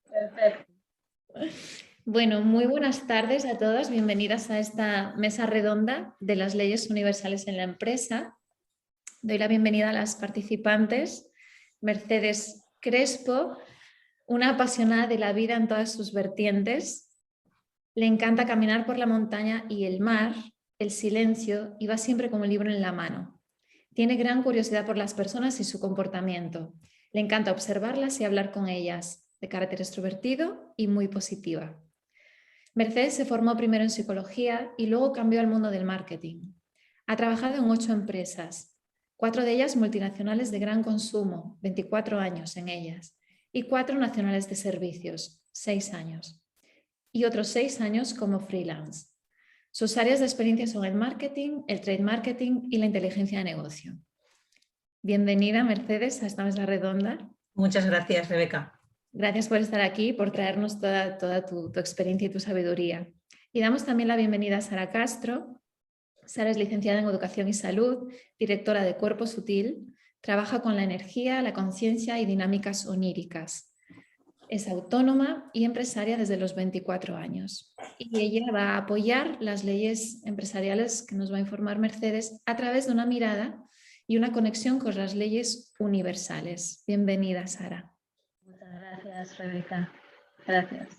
Perfecto. Bueno, muy buenas tardes a todos. Bienvenidas a esta mesa redonda de las leyes universales en la empresa. Doy la bienvenida a las participantes. Mercedes Crespo, una apasionada de la vida en todas sus vertientes. Le encanta caminar por la montaña y el mar, el silencio, y va siempre con un libro en la mano. Tiene gran curiosidad por las personas y su comportamiento. Le encanta observarlas y hablar con ellas, de carácter extrovertido y muy positiva. Mercedes se formó primero en psicología y luego cambió al mundo del marketing. Ha trabajado en 8 empresas, 4 de ellas multinacionales de gran consumo, 24 años en ellas, y 4 nacionales de servicios, 6 años, y otros 6 años como freelance. Sus áreas de experiencia son el marketing, el trade marketing y la inteligencia de negocio. Bienvenida, Mercedes, a esta mesa redonda. Muchas gracias, Rebeca. Gracias por estar aquí, por traernos toda tu experiencia y tu sabiduría. Y damos también la bienvenida a Sara Castro. Sara es licenciada en Educación y Salud, directora de Cuerpo Sutil, trabaja con la energía, la conciencia y dinámicas oníricas. Es autónoma y empresaria desde los 24 años. Y ella va a apoyar las leyes empresariales que nos va a informar Mercedes a través de una mirada y una conexión con las leyes universales. Bienvenida, Sara. Muchas gracias, Rebeca. Gracias.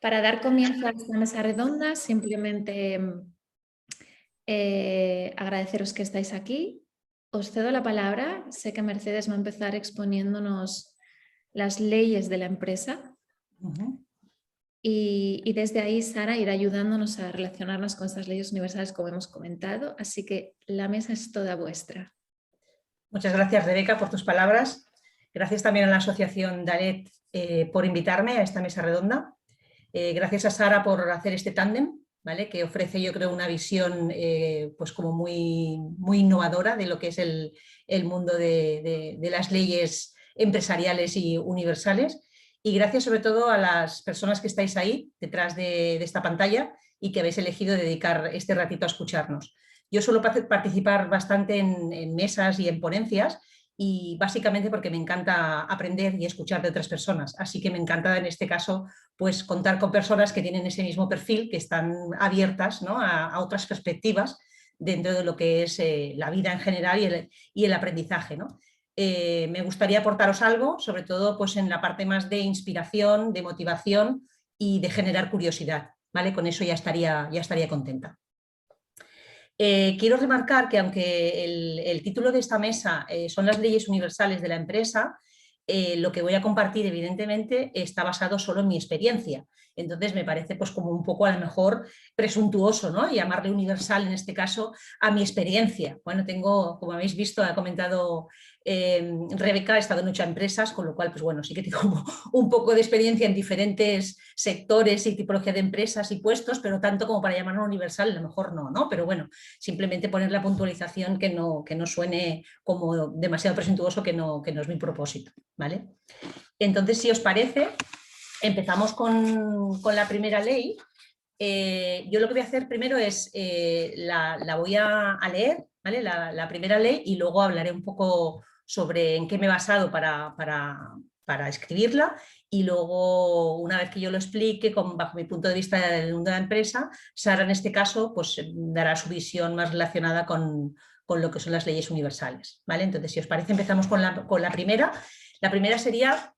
Para dar comienzo a esta mesa redonda, simplemente agradeceros que estáis aquí. Os cedo la palabra. Sé que Mercedes va a empezar exponiéndonos las leyes de la empresa. Y desde ahí Sara irá ayudándonos a relacionarnos con estas leyes universales como hemos comentado. Así que la mesa es toda vuestra. Muchas gracias, Rebeca, por tus palabras. Gracias también a la Asociación Dalet por invitarme a esta mesa redonda. Gracias a Sara por hacer este tándem, ¿vale? Que ofrece, yo creo, una visión pues como muy innovadora de lo que es el mundo de las leyes empresariales y universales. Y gracias sobre todo a las personas que estáis ahí detrás de esta pantalla y que habéis elegido dedicar este ratito a escucharnos. Yo suelo participar bastante en mesas y en ponencias y básicamente porque me encanta aprender y escuchar de otras personas. Así que me encanta en este caso pues contar con personas que tienen ese mismo perfil, que están abiertas, ¿no?, a otras perspectivas dentro de lo que es la vida en general y el aprendizaje, ¿no? Me gustaría aportaros algo, sobre todo pues en la parte más de inspiración, de motivación y de generar curiosidad, ¿vale? Con eso ya estaría contenta. Quiero remarcar que aunque el título de esta mesa son las leyes universales de la empresa, lo que voy a compartir evidentemente está basado solo en mi experiencia. Entonces me parece pues como un poco a lo mejor presuntuoso, ¿no?, llamarle universal en este caso a mi experiencia. Bueno, tengo, como habéis visto, ha comentado Rebeca, he estado en 8 empresas, con lo cual pues bueno, sí que tengo un poco de experiencia en diferentes sectores y tipología de empresas y puestos, pero tanto como para llamarlo universal a lo mejor no, pero bueno, simplemente poner la puntualización que no suene como demasiado presuntuoso, que no es mi propósito, ¿vale? Entonces, si os parece, empezamos con la primera ley. Yo lo que voy a hacer primero es, la voy a leer, ¿vale?, la primera ley, y luego hablaré un poco sobre en qué me he basado para escribirla, y luego, una vez que yo lo explique bajo mi punto de vista del mundo de la empresa, Sara en este caso pues dará su visión más relacionada con lo que son las leyes universales, ¿vale? Entonces, si os parece, empezamos con la primera. La primera sería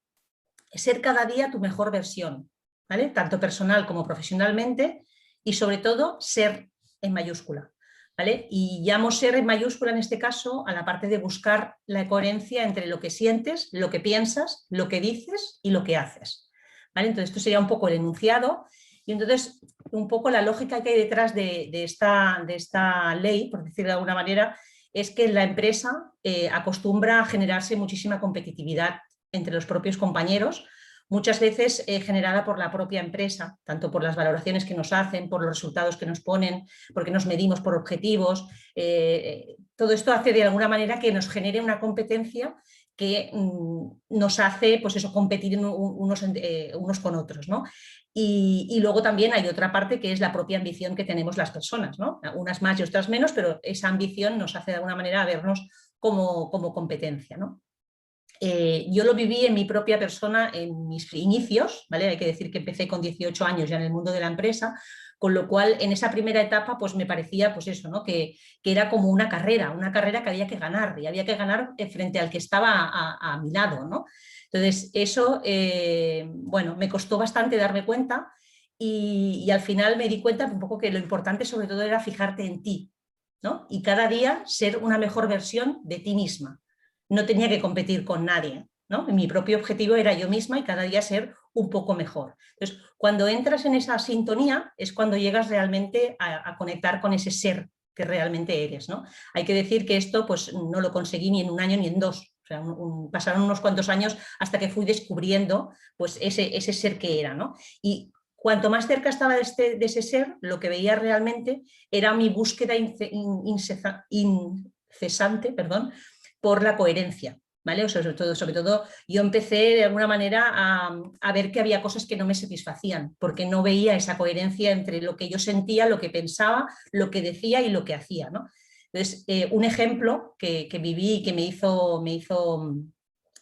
ser cada día tu mejor versión, ¿vale?, tanto personal como profesionalmente, y sobre todo ser en mayúscula, ¿vale? Y llamo ser en mayúscula en este caso a la parte de buscar la coherencia entre lo que sientes, lo que piensas, lo que dices y lo que haces, ¿vale? Entonces esto sería un poco el enunciado, y entonces un poco la lógica que hay detrás de esta ley, por decirlo de alguna manera, es que la empresa acostumbra a generarse muchísima competitividad entre los propios compañeros, muchas veces generada por la propia empresa, tanto por las valoraciones que nos hacen, por los resultados que nos ponen, porque nos medimos por objetivos. Todo esto hace de alguna manera que nos genere una competencia que nos hace pues eso, competir unos con otros, ¿no? Y luego también hay otra parte que es la propia ambición que tenemos las personas, ¿no? Unas más y otras menos, pero esa ambición nos hace de alguna manera vernos como competencia, ¿no? yo lo viví en mi propia persona en mis inicios, ¿vale? Hay que decir que empecé con 18 años ya en el mundo de la empresa, con lo cual en esa primera etapa pues me parecía pues eso, ¿no? que era como una carrera que había que ganar y había que ganar frente al que estaba a mi lado, ¿no? Entonces eso, bueno, me costó bastante darme cuenta y al final me di cuenta un poco que lo importante sobre todo era fijarte en ti, ¿no? Y cada día ser una mejor versión de ti misma. No tenía que competir con nadie, ¿no? Mi propio objetivo era yo misma y cada día ser un poco mejor. Entonces, cuando entras en esa sintonía es cuando llegas realmente a conectar con ese ser que realmente eres, ¿no? Hay que decir que esto pues, no lo conseguí ni en un año ni en dos. O sea, pasaron unos cuantos años hasta que fui descubriendo pues, ese ser que era, ¿no? Y cuanto más cerca estaba de ese ser, lo que veía realmente era mi búsqueda incesante, por la coherencia, ¿vale? O sea, sobre todo yo empecé de alguna manera a ver que había cosas que no me satisfacían, porque no veía esa coherencia entre lo que yo sentía, lo que pensaba, lo que decía y lo que hacía, ¿no? Entonces, un ejemplo que viví y que me hizo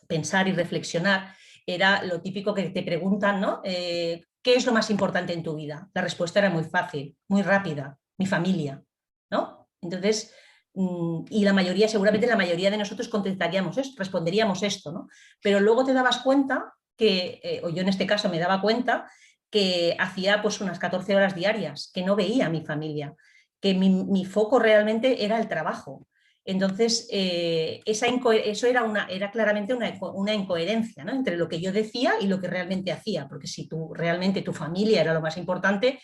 pensar y reflexionar era lo típico que te preguntan, ¿no? ¿Qué es lo más importante en tu vida? La respuesta era muy fácil, muy rápida, mi familia, ¿no? Entonces, y seguramente la mayoría de nosotros contestaríamos esto, responderíamos esto, ¿no? Pero luego te dabas cuenta que, o yo en este caso me daba cuenta, que hacía pues unas 14 horas diarias, que no veía a mi familia, que mi foco realmente era el trabajo. Entonces, eso era claramente una incoherencia, ¿no? Entre lo que yo decía y lo que realmente hacía, porque si realmente tu familia era lo más importante,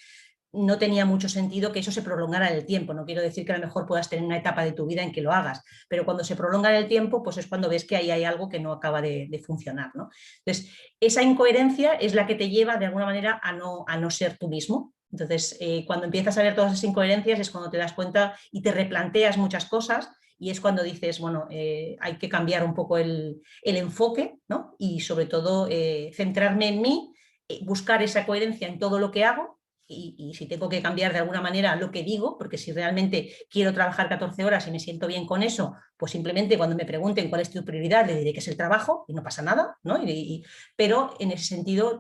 no tenía mucho sentido que eso se prolongara en el tiempo. No quiero decir que a lo mejor puedas tener una etapa de tu vida en que lo hagas, pero cuando se prolonga en el tiempo, pues es cuando ves que ahí hay algo que no acaba de funcionar, ¿no? Entonces, esa incoherencia es la que te lleva de alguna manera a no ser tú mismo. Entonces, cuando empiezas a ver todas esas incoherencias es cuando te das cuenta y te replanteas muchas cosas y es cuando dices, bueno, hay que cambiar un poco el enfoque, ¿no? Y sobre todo centrarme en mí, buscar esa coherencia en todo lo que hago y si tengo que cambiar de alguna manera lo que digo, porque si realmente quiero trabajar 14 horas y me siento bien con eso, pues simplemente cuando me pregunten cuál es tu prioridad, le diré que es el trabajo y no pasa nada, ¿no? Pero en ese sentido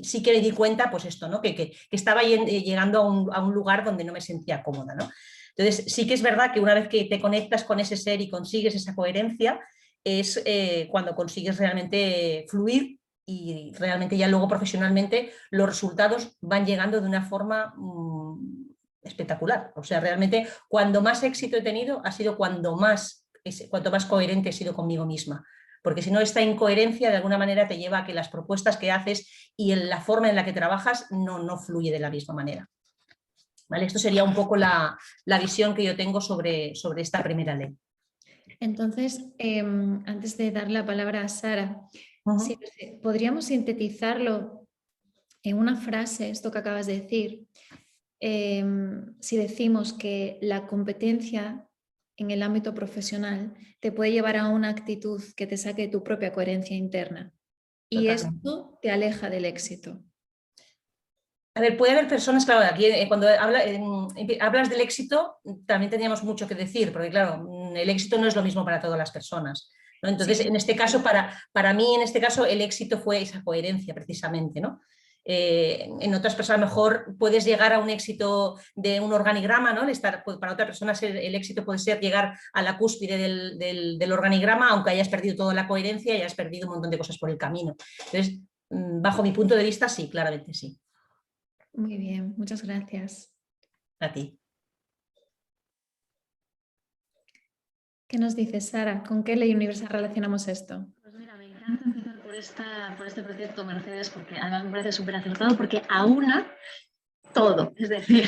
sí que me di cuenta, pues esto, ¿no? Que estaba llegando a un lugar donde no me sentía cómoda, ¿no? Entonces sí que es verdad que una vez que te conectas con ese ser y consigues esa coherencia, es cuando consigues realmente fluir y realmente ya luego profesionalmente los resultados van llegando de una forma espectacular. O sea, realmente cuando más éxito he tenido ha sido cuanto más coherente he sido conmigo misma. Porque si no, esta incoherencia de alguna manera te lleva a que las propuestas que haces y la forma en la que trabajas no fluye de la misma manera. ¿Vale? Esto sería un poco la visión que yo tengo sobre esta primera ley. Entonces, antes de dar la palabra a Sara, Uh-huh. podríamos sintetizarlo en una frase, esto que acabas de decir. Si decimos que la competencia en el ámbito profesional te puede llevar a una actitud que te saque de tu propia coherencia interna y Totalmente. esto te aleja del éxito. A ver, puede haber personas, claro, aquí cuando hablas del éxito también teníamos mucho que decir, porque claro, el éxito no es lo mismo para todas las personas, ¿no? Entonces, Sí. en este caso, para mí, en este caso, el éxito fue esa coherencia precisamente, ¿no? En otras personas, a lo mejor puedes llegar a un éxito de un organigrama, ¿no? Para otra persona el éxito puede ser llegar a la cúspide del organigrama, aunque hayas perdido toda la coherencia y hayas perdido un montón de cosas por el camino. Entonces, bajo mi punto de vista, sí, claramente sí. Muy bien, muchas gracias. A ti. ¿Qué nos dices, Sara? ¿Con qué ley universal relacionamos esto? Pues mira, me encanta empezar por este proyecto, Mercedes, porque además me parece súper acertado, porque aúna todo, es decir,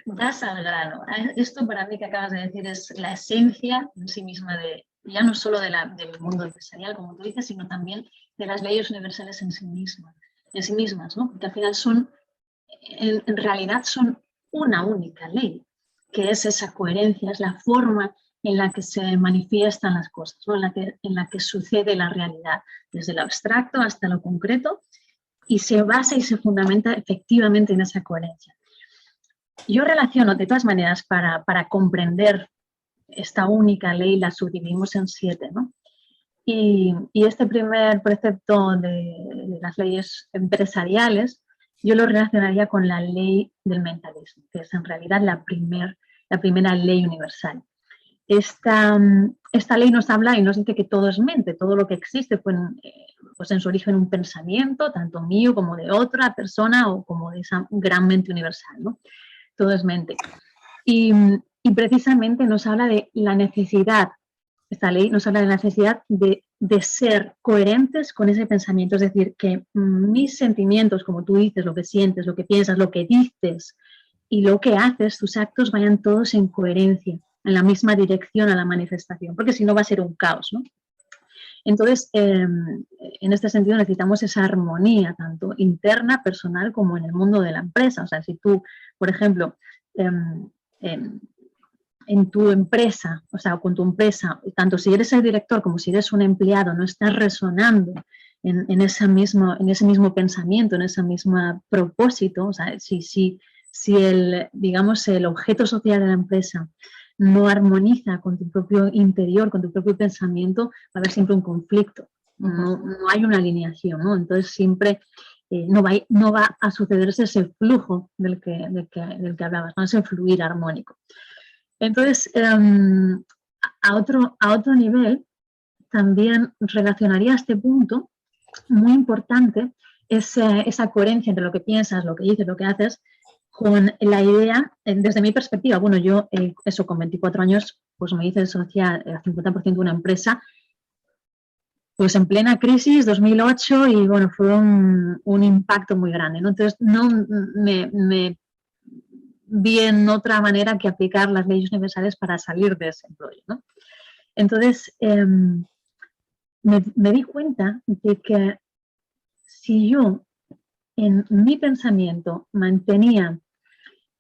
das al grano. Esto para mí que acabas de decir es la esencia en sí misma ya no solo del mundo empresarial, como tú dices, sino también de las leyes universales en sí mismas, ¿no? Porque al final en realidad son una única ley, que es esa coherencia, es la forma en la que se manifiestan las cosas, ¿no? en la que sucede la realidad, desde lo abstracto hasta lo concreto, y se basa y se fundamenta efectivamente en esa coherencia. Yo relaciono, de todas maneras, para comprender esta única ley, la subdividimos en 7, ¿no? Y este primer precepto de las leyes empresariales yo lo relacionaría con la ley del mentalismo, que es en realidad la primera ley universal. Esta ley nos habla y nos dice que todo es mente, todo lo que existe pues en su origen un pensamiento, tanto mío como de otra persona o como de esa gran mente universal, ¿no? Todo es mente. Y precisamente nos habla de la necesidad, esta ley nos habla de la necesidad de ser coherentes con ese pensamiento, es decir, que mis sentimientos, como tú dices, lo que sientes, lo que piensas, lo que dices y lo que haces, tus actos vayan todos en coherencia, en la misma dirección a la manifestación, porque si no va a ser un caos, ¿no? Entonces, en este sentido necesitamos esa armonía, tanto interna, personal, como en el mundo de la empresa. O sea, si tú, por ejemplo, en tu empresa, o sea, con tu empresa, tanto si eres el director como si eres un empleado, no estás resonando en ese mismo pensamiento, en ese mismo propósito, o sea, si digamos, el objeto social de la empresa no armoniza con tu propio interior, con tu propio pensamiento, va a haber siempre un conflicto, no hay una alineación, ¿no? Entonces siempre no va a sucederse ese flujo del que hablabas, ¿no? Ese fluir armónico. Entonces, a otro nivel, también relacionaría este punto muy importante, esa coherencia entre lo que piensas, lo que dices, lo que haces, con la idea, desde mi perspectiva, bueno, yo eso con 24 años, pues me hice socia al 50% de una empresa, pues en plena crisis, 2008, y bueno, fue un impacto muy grande, ¿no? Entonces, no me vi en otra manera que aplicar las leyes universales para salir de ese empleo, ¿no? Entonces, me di cuenta de que si yo en mi pensamiento mantenía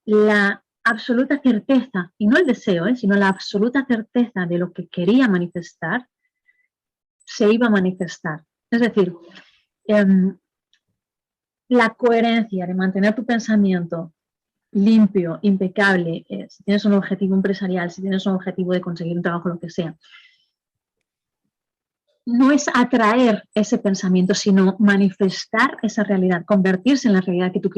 la absoluta certeza, y no el deseo, sino la absoluta certeza de lo que quería manifestar, se iba a manifestar. Es decir, la coherencia de mantener tu pensamiento limpio, impecable, si tienes un objetivo empresarial, si tienes un objetivo de conseguir un trabajo, lo que sea, no es atraer ese pensamiento, sino manifestar esa realidad, convertirse en la realidad que tú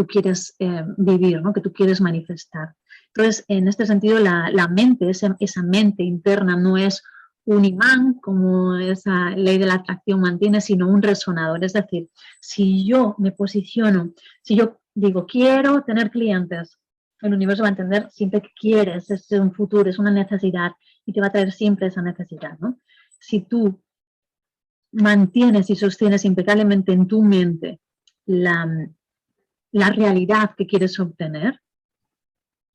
quieres vivir, ¿no? Que tú quieres manifestar. Entonces, en este sentido, la mente, esa mente interna, no es un imán, como esa ley de la atracción mantiene, sino un resonador. Es decir, si yo me posiciono, si yo digo, quiero tener clientes, el universo va a entender siempre que quieres, es un futuro, es una necesidad, y te va a traer siempre esa necesidad, ¿no? Si tú mantienes y sostienes impecablemente en tu mente la realidad que quieres obtener,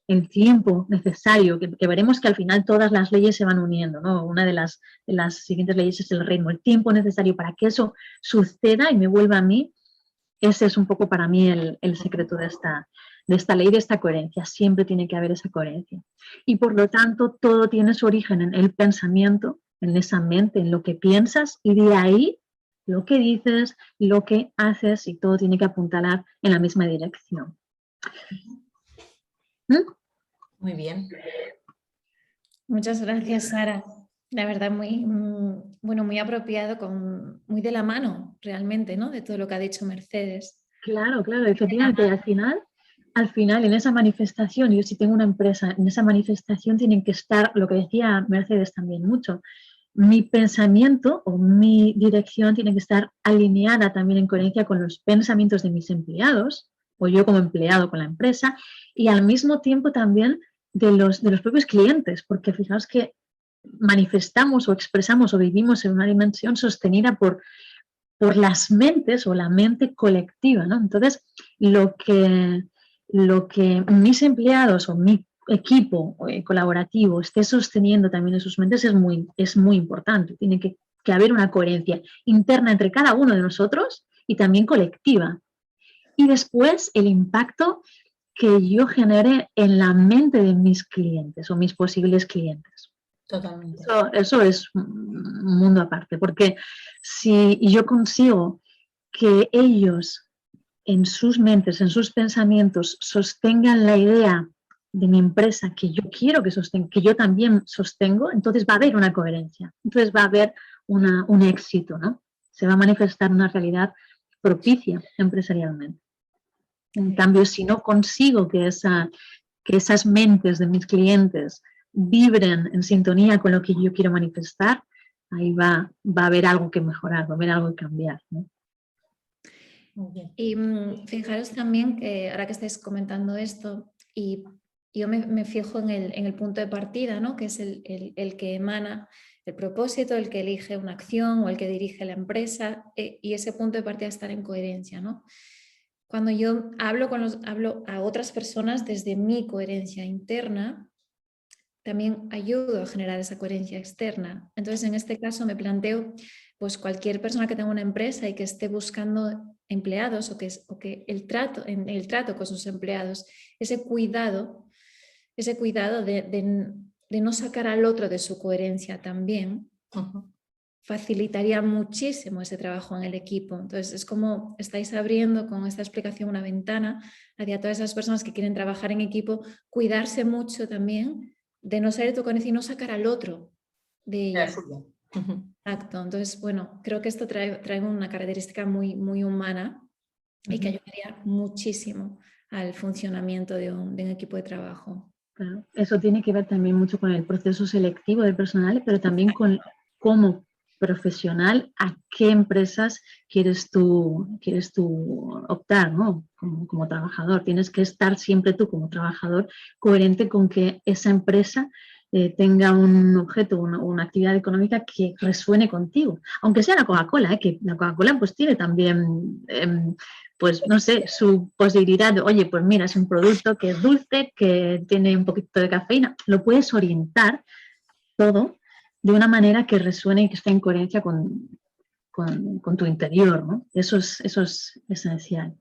el tiempo necesario, que veremos que al final todas las leyes se van uniendo, ¿no? Una de las siguientes leyes es el ritmo, el tiempo necesario para que eso suceda y me vuelva a mí, ese es un poco para mí el secreto de esta ley, de esta coherencia. Siempre tiene que haber esa coherencia. Y por lo tanto, todo tiene su origen en el pensamiento, en esa mente, en lo que piensas, y de ahí lo que dices, lo que haces, y todo tiene que apuntalar en la misma dirección. Muy bien. Muchas gracias, Sara. La verdad, muy apropiado, muy de la mano, realmente, ¿no? De todo lo que ha dicho Mercedes. Claro, efectivamente. Al final, en esa manifestación, yo si tengo una empresa, en esa manifestación tienen que estar, lo que decía Mercedes también mucho, mi pensamiento o mi dirección tiene que estar alineada también en coherencia con los pensamientos de mis empleados, o yo como empleado con la empresa, y al mismo tiempo también de los propios clientes, porque fijaos que manifestamos o expresamos o vivimos en una dimensión sostenida por las mentes o la mente colectiva, ¿no? Entonces, lo que mis empleados o mi equipo colaborativo esté sosteniendo también en sus mentes es muy importante. Tiene que haber una coherencia interna entre cada uno de nosotros y también colectiva. Y después el impacto que yo genere en la mente de mis clientes o mis posibles clientes. Totalmente. Eso es un mundo aparte, porque si yo consigo que ellos en sus mentes, en sus pensamientos, sostengan la idea de mi empresa que yo quiero que sostenga, que yo también sostengo, entonces va a haber una coherencia, entonces va a haber un éxito, ¿no? Se va a manifestar una realidad propicia empresarialmente. En cambio, si no consigo que esas mentes de mis clientes vibren en sintonía con lo que yo quiero manifestar, ahí va a haber algo que mejorar, va a haber algo que cambiar, ¿no? Muy bien. Y fijaros también que ahora que estáis comentando esto, y yo me fijo en el punto de partida, ¿no? Que es el que emana el propósito, el que elige una acción o el que dirige la empresa, y ese punto de partida es estar en coherencia, ¿no? Cuando yo hablo a otras personas desde mi coherencia interna, también ayudo a generar esa coherencia externa. Entonces, en este caso me planteo, pues cualquier persona que tenga una empresa y que esté buscando empleados o que el trato con sus empleados, ese cuidado de no sacar al otro de su coherencia también, facilitaría muchísimo ese trabajo en el equipo. Entonces, es como estáis abriendo con esta explicación una ventana hacia todas esas personas que quieren trabajar en equipo, cuidarse mucho también de no salir de tu coherencia y no sacar al otro de ella. Exacto. Entonces, bueno, creo que esto trae una característica muy, muy humana y que ayudaría muchísimo al funcionamiento de un equipo de trabajo. Claro. Eso tiene que ver también mucho con el proceso selectivo del personal, pero también con cómo profesional a qué empresas quieres tú optar, ¿no? Como trabajador. Tienes que estar siempre tú como trabajador coherente con que esa empresa tenga un objeto, una actividad económica que resuene contigo. Aunque sea la Coca-Cola, que la Coca-Cola pues tiene también pues no sé, su posibilidad de, oye, pues mira, es un producto que es dulce, que tiene un poquito de cafeína, lo puedes orientar todo de una manera que resuene y que esté en coherencia con tu interior, ¿no? Eso es esencial.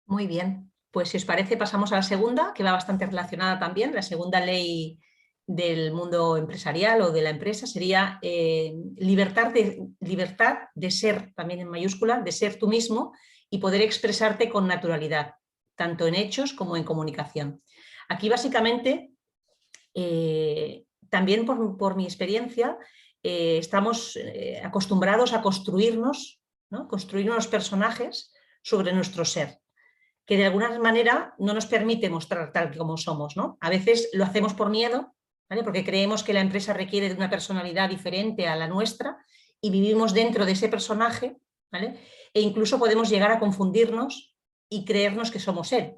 Muy bien, pues si os parece pasamos a la segunda, que va bastante relacionada también. La segunda ley del mundo empresarial o de la empresa sería libertad de ser, también en mayúscula, de ser tú mismo y poder expresarte con naturalidad, tanto en hechos como en comunicación. Aquí básicamente, también por mi experiencia, estamos acostumbrados a construirnos, ¿no? Construir unos personajes sobre nuestro ser, que de alguna manera no nos permite mostrar tal como somos, ¿no? A veces lo hacemos por miedo, ¿vale? Porque creemos que la empresa requiere de una personalidad diferente a la nuestra y vivimos dentro de ese personaje, ¿vale? E incluso podemos llegar a confundirnos y creernos que somos él,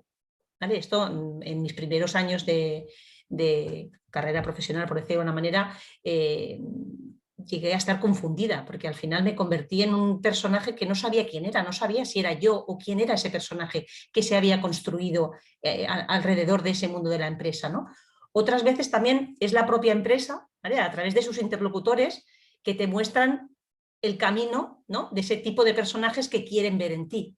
¿vale? Esto en mis primeros años de carrera profesional, por decirlo de una manera, llegué a estar confundida, porque al final me convertí en un personaje que no sabía quién era, no sabía si era yo o quién era ese personaje que se había construido alrededor de ese mundo de la empresa, ¿no? Otras veces también es la propia empresa, ¿vale? A través de sus interlocutores, que te muestran el camino, ¿no? De ese tipo de personajes que quieren ver en ti,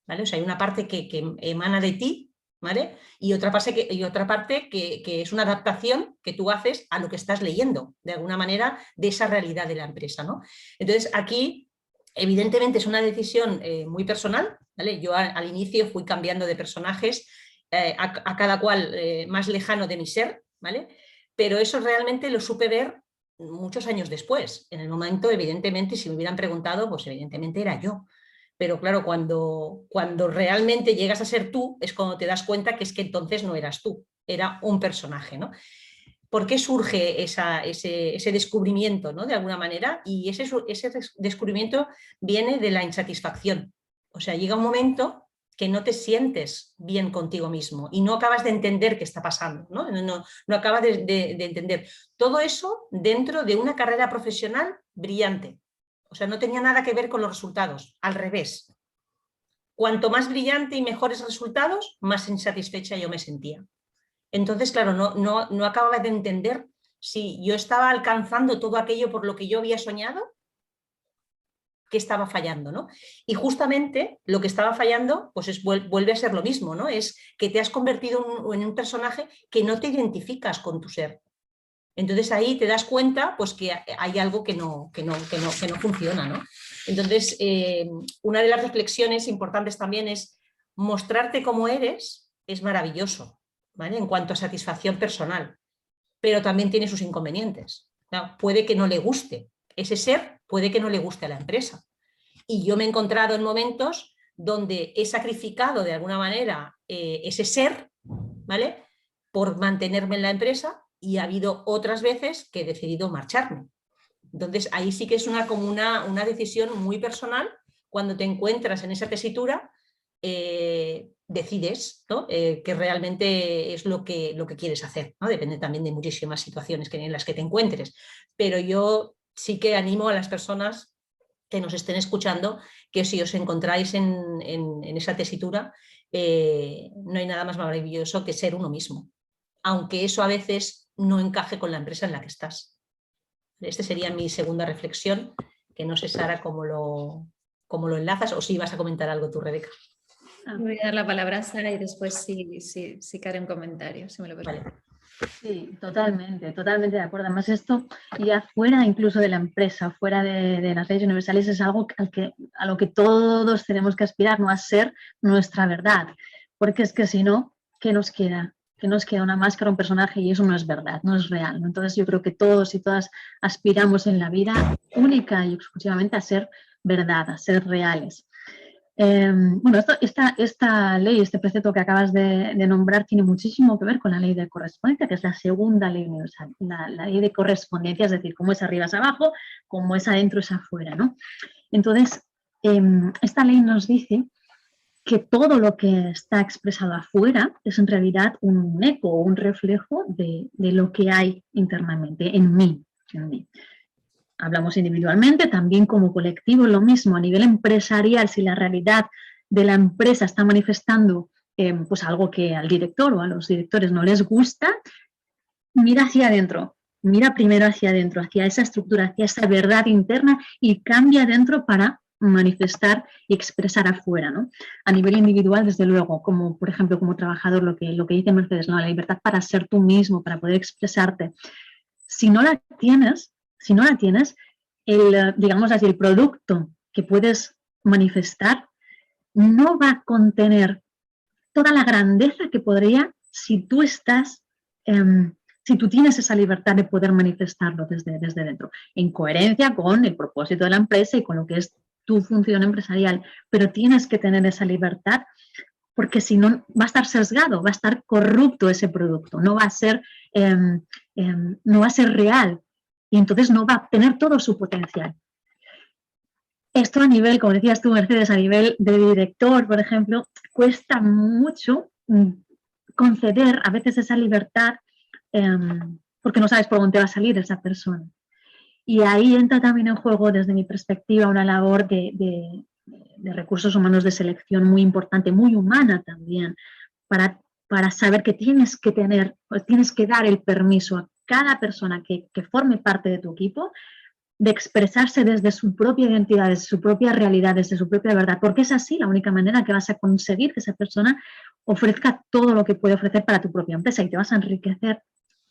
¿vale? O sea, hay una parte que emana de ti, ¿vale? Y otra parte que es una adaptación que tú haces a lo que estás leyendo, de alguna manera, de esa realidad de la empresa, ¿no? Entonces, aquí, evidentemente, es una decisión muy personal, ¿vale? Yo al inicio fui cambiando de personajes a cada cual más lejano de mi ser, ¿vale? Pero eso realmente lo supe ver muchos años después. En el momento, evidentemente, si me hubieran preguntado, pues evidentemente era yo. Pero claro, cuando realmente llegas a ser tú, es cuando te das cuenta que es que entonces no eras tú, era un personaje, ¿no? ¿Por qué surge ese descubrimiento, ¿no? De alguna manera? Y ese descubrimiento viene de la insatisfacción. O sea, llega un momento que no te sientes bien contigo mismo y no acabas de entender qué está pasando, ¿no? No acabas de entender. Todo eso dentro de una carrera profesional brillante. O sea, no tenía nada que ver con los resultados, al revés. Cuanto más brillante y mejores resultados, más insatisfecha yo me sentía. Entonces, claro, no acababa de entender si yo estaba alcanzando todo aquello por lo que yo había soñado, que estaba fallando, ¿no? Y justamente lo que estaba fallando, pues vuelve a ser lo mismo, ¿no? Es que te has convertido en un personaje que no te identificas con tu ser. Entonces ahí te das cuenta pues, que hay algo que no funciona, ¿no? Entonces, una de las reflexiones importantes también es mostrarte como eres es maravilloso, ¿vale? En cuanto a satisfacción personal, pero también tiene sus inconvenientes. Claro, puede que no le guste ese ser puede que no le guste a la empresa. Y yo me he encontrado en momentos donde he sacrificado de alguna manera ese ser, ¿vale?, por mantenerme en la empresa, y ha habido otras veces que he decidido marcharme. Entonces ahí sí que es como una decisión muy personal. Cuando te encuentras en esa tesitura, decides, ¿no?, que realmente es lo que quieres hacer, ¿no? Depende también de muchísimas situaciones en las que te encuentres, pero yo sí que animo a las personas que nos estén escuchando que si os encontráis en esa tesitura, no hay nada más maravilloso que ser uno mismo, aunque eso a veces no encaje con la empresa en la que estás. Esta sería mi segunda reflexión, que no sé, Sara, cómo lo enlazas, o si vas a comentar algo tú, Rebeca. Voy a dar la palabra a Sara y después sí que haré un comentario, si me lo permite. Vale. Sí, totalmente de acuerdo. Además, esto ya fuera incluso de la empresa, fuera de las leyes universales, es algo a lo que todos tenemos que aspirar, no a ser nuestra verdad. Porque es que si no, ¿qué nos queda? Que nos queda una máscara, un personaje, y eso no es verdad, no es real. Entonces yo creo que todos y todas aspiramos en la vida única y exclusivamente a ser verdad, a ser reales. Bueno, esta ley, este precepto que acabas de nombrar, tiene muchísimo que ver con la ley de correspondencia, que es la segunda ley universal, la ley de correspondencia, es decir, cómo es arriba es abajo, cómo es adentro es afuera, ¿no? Entonces, esta ley nos dice que todo lo que está expresado afuera es en realidad un eco o un reflejo de lo que hay internamente, en mí. Hablamos individualmente, también como colectivo, lo mismo a nivel empresarial. Si la realidad de la empresa está manifestando pues algo que al director o a los directores no les gusta, mira hacia adentro, mira primero hacia adentro, hacia esa estructura, hacia esa verdad interna, y cambia adentro para manifestar y expresar afuera, ¿no? A nivel individual, desde luego, como por ejemplo como trabajador, lo que dice Mercedes, ¿no?, la libertad para ser tú mismo, para poder expresarte. Si no la tienes, digamos así, el producto que puedes manifestar no va a contener toda la grandeza que podría si tú tienes esa libertad de poder manifestarlo desde dentro, en coherencia con el propósito de la empresa y con lo que es tu función empresarial. Pero tienes que tener esa libertad, porque si no va a estar sesgado, va a estar corrupto ese producto, no va a ser real, y entonces no va a tener todo su potencial. Esto a nivel, como decías tú, Mercedes, a nivel de director, por ejemplo, cuesta mucho conceder a veces esa libertad porque no sabes por dónde va a salir esa persona. Y ahí entra también en juego, desde mi perspectiva, una labor de recursos humanos de selección muy importante, muy humana también, para saber que tienes que dar el permiso a cada persona que forme parte de tu equipo de expresarse desde su propia identidad, desde su propia realidad, desde su propia verdad, porque es así la única manera que vas a conseguir que esa persona ofrezca todo lo que puede ofrecer para tu propia empresa, y te vas a enriquecer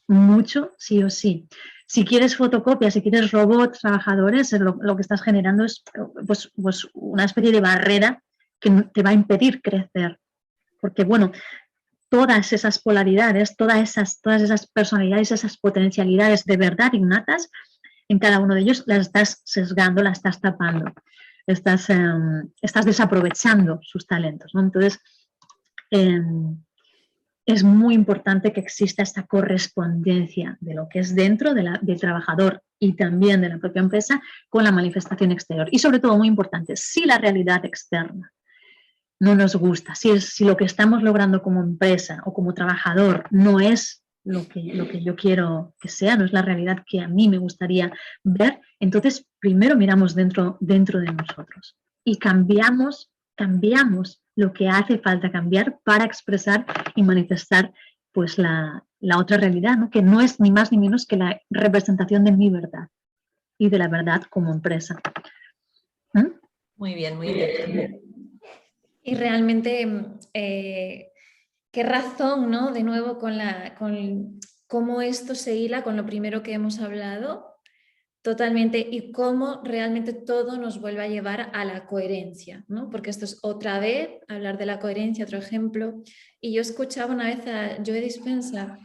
mucho, sí o sí. Si quieres fotocopias, si quieres robots trabajadores, lo que estás generando es pues una especie de barrera que te va a impedir crecer, porque bueno, todas esas polaridades, todas esas personalidades, esas potencialidades de verdad innatas, en cada uno de ellos las estás sesgando, las estás tapando, estás desaprovechando sus talentos, ¿no? Entonces, es muy importante que exista esta correspondencia de lo que es dentro del trabajador y también de la propia empresa con la manifestación exterior. Y sobre todo, muy importante, si la realidad externa no nos gusta, si lo que estamos logrando como empresa o como trabajador no es lo que yo quiero que sea, no es la realidad que a mí me gustaría ver, entonces primero miramos dentro de nosotros y cambiamos lo que hace falta cambiar para expresar y manifestar pues la otra realidad, ¿no?, que no es ni más ni menos que la representación de mi verdad y de la verdad como empresa. Muy bien, muy interesante. Y realmente, qué razón, ¿no?, de nuevo con cómo esto se hila con lo primero que hemos hablado, totalmente, y cómo realmente todo nos vuelve a llevar a la coherencia, ¿no? Porque esto es otra vez hablar de la coherencia, otro ejemplo. Y yo escuchaba una vez a Joe Dispenza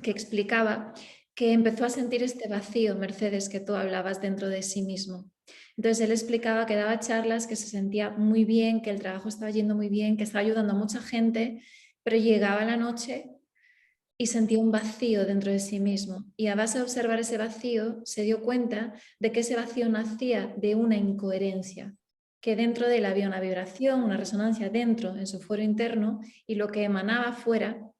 que explicaba que empezó a sentir este vacío, Mercedes, que tú hablabas dentro de sí mismo. Entonces él explicaba que daba charlas, que se sentía muy bien, que el trabajo estaba yendo muy bien, que estaba ayudando a mucha gente, pero llegaba la noche y sentía un vacío dentro de sí mismo. Y a base de observar ese vacío, se dio cuenta de que ese vacío nacía de una incoherencia, que dentro de él había una vibración, una resonancia dentro, en su fuero interno, y lo que emanaba fuera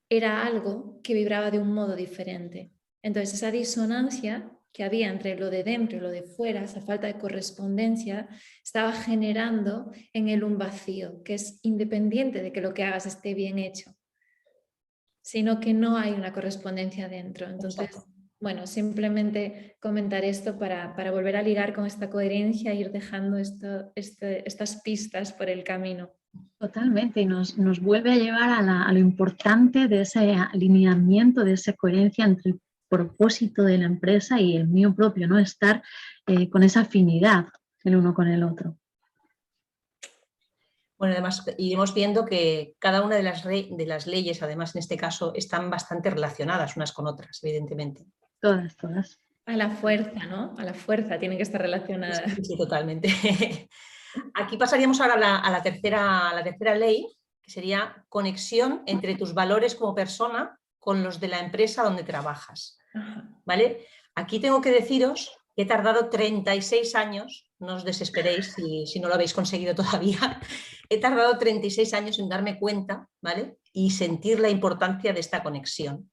era algo que vibraba de un modo diferente. Entonces, esa disonancia que había entre lo de dentro y lo de fuera, esa falta de correspondencia, estaba generando en él un vacío, que es independiente de que lo que hagas esté bien hecho, sino que no hay una correspondencia dentro. Entonces, Exacto. bueno, simplemente comentar esto para volver a ligar con esta coherencia e ir dejando estas pistas por el camino. Totalmente, y nos vuelve a llevar a lo importante de ese alineamiento, de esa coherencia entre el propósito de la empresa y el mío propio, ¿no? Estar con esa afinidad el uno con el otro. Bueno, además iremos viendo que cada una de las leyes, además en este caso, están bastante relacionadas unas con otras, evidentemente. Todas, todas. A la fuerza, ¿no? A la fuerza tienen que estar relacionadas. Sí, totalmente. Aquí pasaríamos ahora a la tercera ley, que sería conexión entre tus valores como persona con los de la empresa donde trabajas. ¿Vale? Aquí tengo que deciros que he tardado 36 años, no os desesperéis si no lo habéis conseguido todavía, he tardado 36 años en darme cuenta, ¿vale? Y sentir la importancia de esta conexión.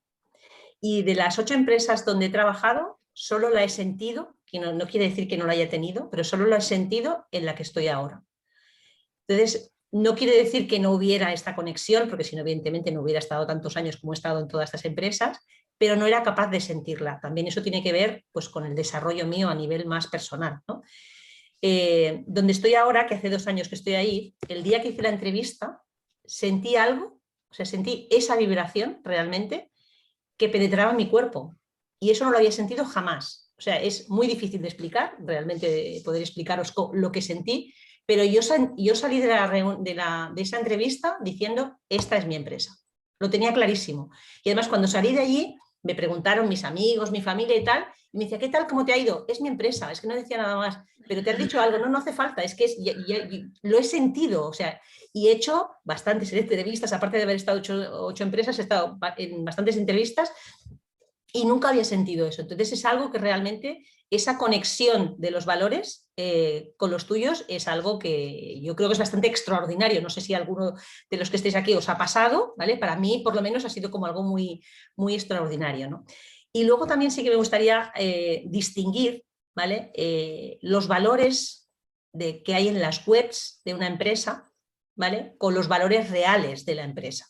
Y de las 8 empresas donde he trabajado, solo la he sentido, que no quiere decir que no la haya tenido, pero solo la he sentido en la que estoy ahora. Entonces, no quiere decir que no hubiera esta conexión, porque si no, evidentemente no hubiera estado tantos años como he estado en todas estas empresas, pero no era capaz de sentirla. También eso tiene que ver pues, con el desarrollo mío a nivel más personal, ¿no? Donde estoy ahora, que hace 2 años que estoy ahí, el día que hice la entrevista, sentí algo, o sea, sentí esa vibración realmente que penetraba en mi cuerpo. Y eso no lo había sentido jamás. O sea, es muy difícil de explicar, realmente poder explicaros lo que sentí, pero yo salí de esa entrevista diciendo, esta es mi empresa. Lo tenía clarísimo. Y además cuando salí de allí, me preguntaron mis amigos, mi familia y tal, y me decía, ¿qué tal? ¿Cómo te ha ido? Es mi empresa, es que no decía nada más. Pero te has dicho algo, no hace falta, es que lo he sentido, o sea, y he hecho bastantes entrevistas, aparte de haber estado 8 empresas, he estado en bastantes entrevistas y nunca había sentido eso. Entonces es algo que realmente, esa conexión de los valores con los tuyos es algo que yo creo que es bastante extraordinario. No sé si alguno de los que estéis aquí os ha pasado, ¿vale? Para mí, por lo menos, ha sido como algo muy, muy extraordinario, ¿no? Y luego también sí que me gustaría distinguir, ¿vale? Los valores que hay en las webs de una empresa, ¿vale? Con los valores reales de la empresa,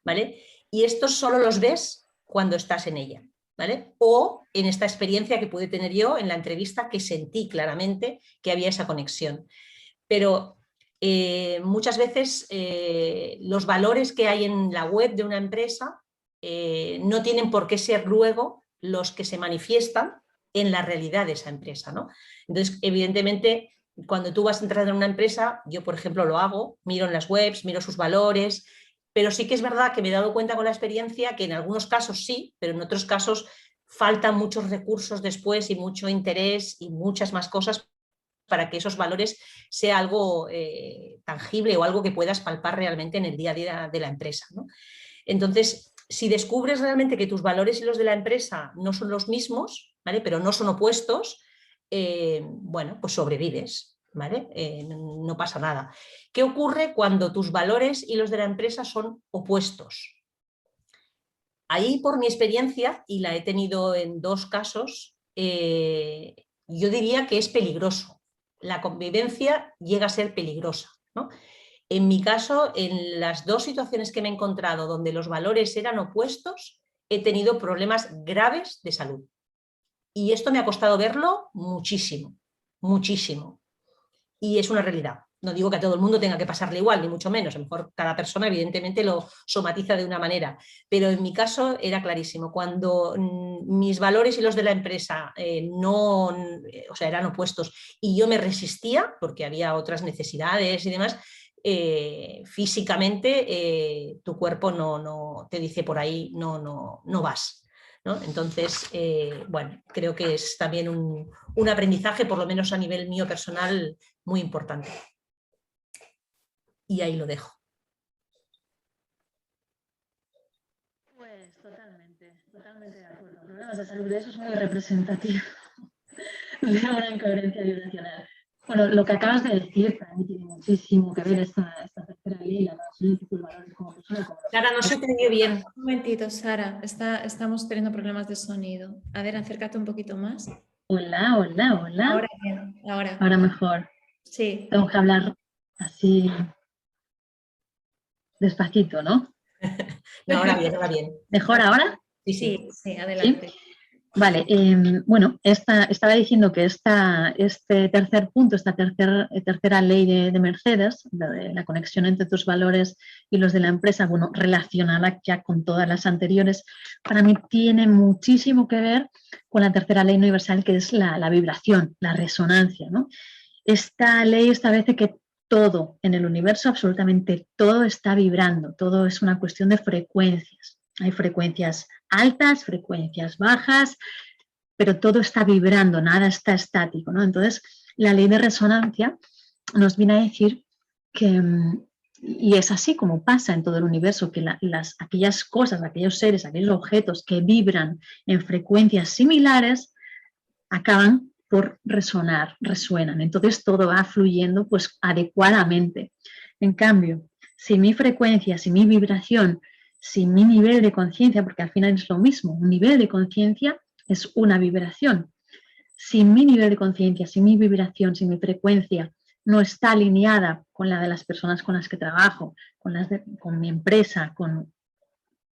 ¿vale? Y estos solo los ves cuando estás en ella, ¿vale? O en esta experiencia que pude tener yo en la entrevista, que sentí claramente que había esa conexión. Pero muchas veces los valores que hay en la web de una empresa no tienen por qué ser luego los que se manifiestan en la realidad de esa empresa, ¿no? Entonces, evidentemente, cuando tú vas a entrar en una empresa, yo, por ejemplo, lo hago, miro en las webs, miro sus valores, pero sí que es verdad que me he dado cuenta con la experiencia que en algunos casos sí, pero en otros casos faltan muchos recursos después y mucho interés y muchas más cosas para que esos valores sea algo tangible o algo que puedas palpar realmente en el día a día de la empresa, ¿no? Entonces, si descubres realmente que tus valores y los de la empresa no son los mismos, ¿vale? Pero no son opuestos, bueno, pues sobrevives, ¿vale? No pasa nada. ¿Qué ocurre cuando tus valores y los de la empresa son opuestos? Ahí, por mi experiencia, y la he tenido en 2 casos, yo diría que es peligroso. La convivencia llega a ser peligrosa, ¿no? En mi caso, en las 2 situaciones que me he encontrado donde los valores eran opuestos, he tenido problemas graves de salud. Y esto me ha costado verlo muchísimo, muchísimo. Y es una realidad. No digo que a todo el mundo tenga que pasarle igual, ni mucho menos. A lo mejor cada persona evidentemente lo somatiza de una manera. Pero en mi caso era clarísimo. Cuando mis valores y los de la empresa o sea, eran opuestos y yo me resistía, porque había otras necesidades y demás, físicamente tu cuerpo no te dice por ahí, no vas. ¿no? Entonces, bueno, creo que es también un aprendizaje, por lo menos a nivel mío personal, muy importante. Y ahí lo dejo. Pues totalmente de acuerdo. Problemas de salud, eso es muy representativo de una incoherencia vibracional. Bueno, lo que acabas de decir para mí tiene muchísimo que ver esta tercera ley, la relación entre tus valores como persona. Sara, no se te oye bien. Un momentito, Sara, estamos teniendo problemas de sonido. A ver, acércate un poquito más. Hola, hola, hola. Ahora bien, ahora. Ahora mejor. Sí. Tengo que hablar así despacito, ¿no? No, ahora bien, ahora bien. ¿Mejor ahora? Sí, adelante. ¿Sí? Vale, bueno, estaba diciendo que este tercer punto, esta tercera ley de Mercedes, de la conexión entre tus valores y los de la empresa, bueno, relacionada ya con todas las anteriores, para mí tiene muchísimo que ver con la tercera ley universal, que es la vibración, la resonancia, ¿no? Esta ley establece que todo en el universo, absolutamente todo está vibrando, todo es una cuestión de frecuencias. Hay frecuencias altas, frecuencias bajas, pero todo está vibrando, nada está estático, ¿no? Entonces, la ley de resonancia nos viene a decir que, y es así como pasa en todo el universo, que aquellas cosas, aquellos seres, aquellos objetos que vibran en frecuencias similares, acaban por resonar, resuenan. Entonces, todo va fluyendo pues adecuadamente. En cambio, si mi frecuencia, si mi vibración, si mi nivel de conciencia, porque al final es lo mismo, un nivel de conciencia es una vibración. Si mi nivel de conciencia, si mi vibración, si mi frecuencia no está alineada con la de las personas con las que trabajo, con mi empresa, con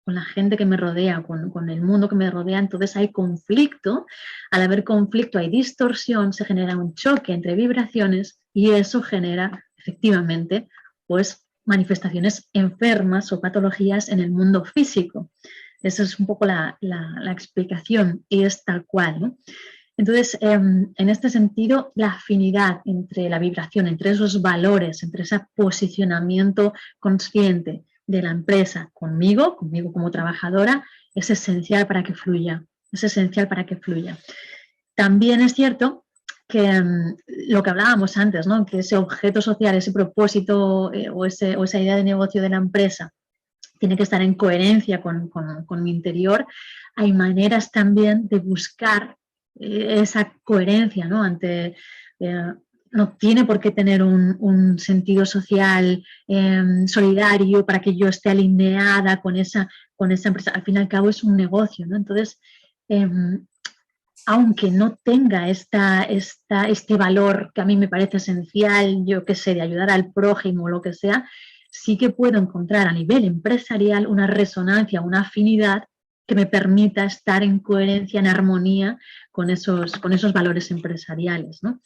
la gente que me rodea, con el mundo que me rodea, entonces hay conflicto. Al haber conflicto hay distorsión, se genera un choque entre vibraciones y eso genera efectivamente pues manifestaciones enfermas o patologías en el mundo físico. Esa es un poco la explicación y es tal cual, ¿no? Entonces, en este sentido, la afinidad entre la vibración, entre esos valores, entre ese posicionamiento consciente de la empresa conmigo como trabajadora, es esencial para que fluya, es esencial para que fluya. También es cierto que lo que hablábamos antes, ¿no? Que ese objeto social, ese propósito o esa idea de negocio de la empresa tiene que estar en coherencia con mi interior. Hay maneras también de buscar esa coherencia, ¿no? No tiene por qué tener un sentido social solidario para que yo esté alineada con esa empresa. Al fin y al cabo es un negocio, ¿no? Entonces, aunque no tenga este valor que a mí me parece esencial, yo qué sé, de ayudar al prójimo o lo que sea, sí que puedo encontrar a nivel empresarial una resonancia, una afinidad que me permita estar en coherencia, en armonía con esos valores empresariales, ¿no?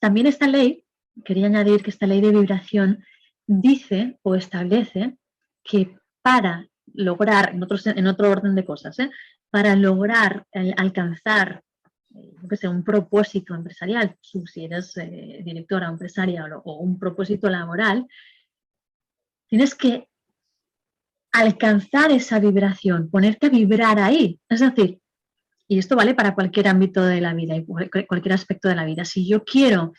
También esta ley, quería añadir que esta ley de vibración dice o establece que para lograr, en otro orden de cosas, para lograr alcanzar un propósito empresarial, si eres directora o empresaria o un propósito laboral, tienes que alcanzar esa vibración, ponerte a vibrar ahí. Es decir, y esto vale para cualquier ámbito de la vida y cualquier aspecto de la vida. Si yo quiero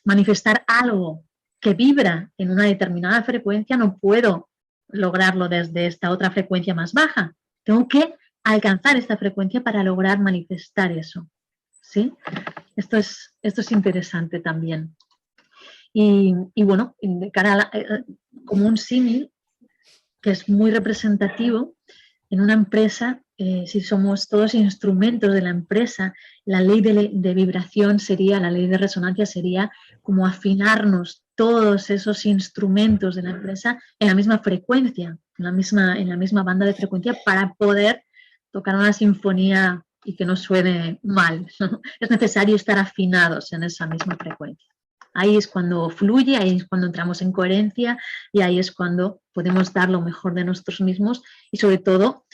manifestar algo que vibra en una determinada frecuencia, no puedo lograrlo desde esta otra frecuencia más baja. Tengo que alcanzar esta frecuencia para lograr manifestar eso. ¿Sí? Esto es interesante también. Y bueno, de cara como un símil que es muy representativo en una empresa, si somos todos instrumentos de la empresa, la ley de vibración sería, la ley de resonancia sería como afinarnos todos esos instrumentos de la empresa en la misma frecuencia, en la misma banda de frecuencia para poder tocar una sinfonía y que no suene mal, ¿no? Es necesario estar afinados en esa misma frecuencia. Ahí es cuando fluye, ahí es cuando entramos en coherencia y ahí es cuando podemos dar lo mejor de nosotros mismos y sobre todo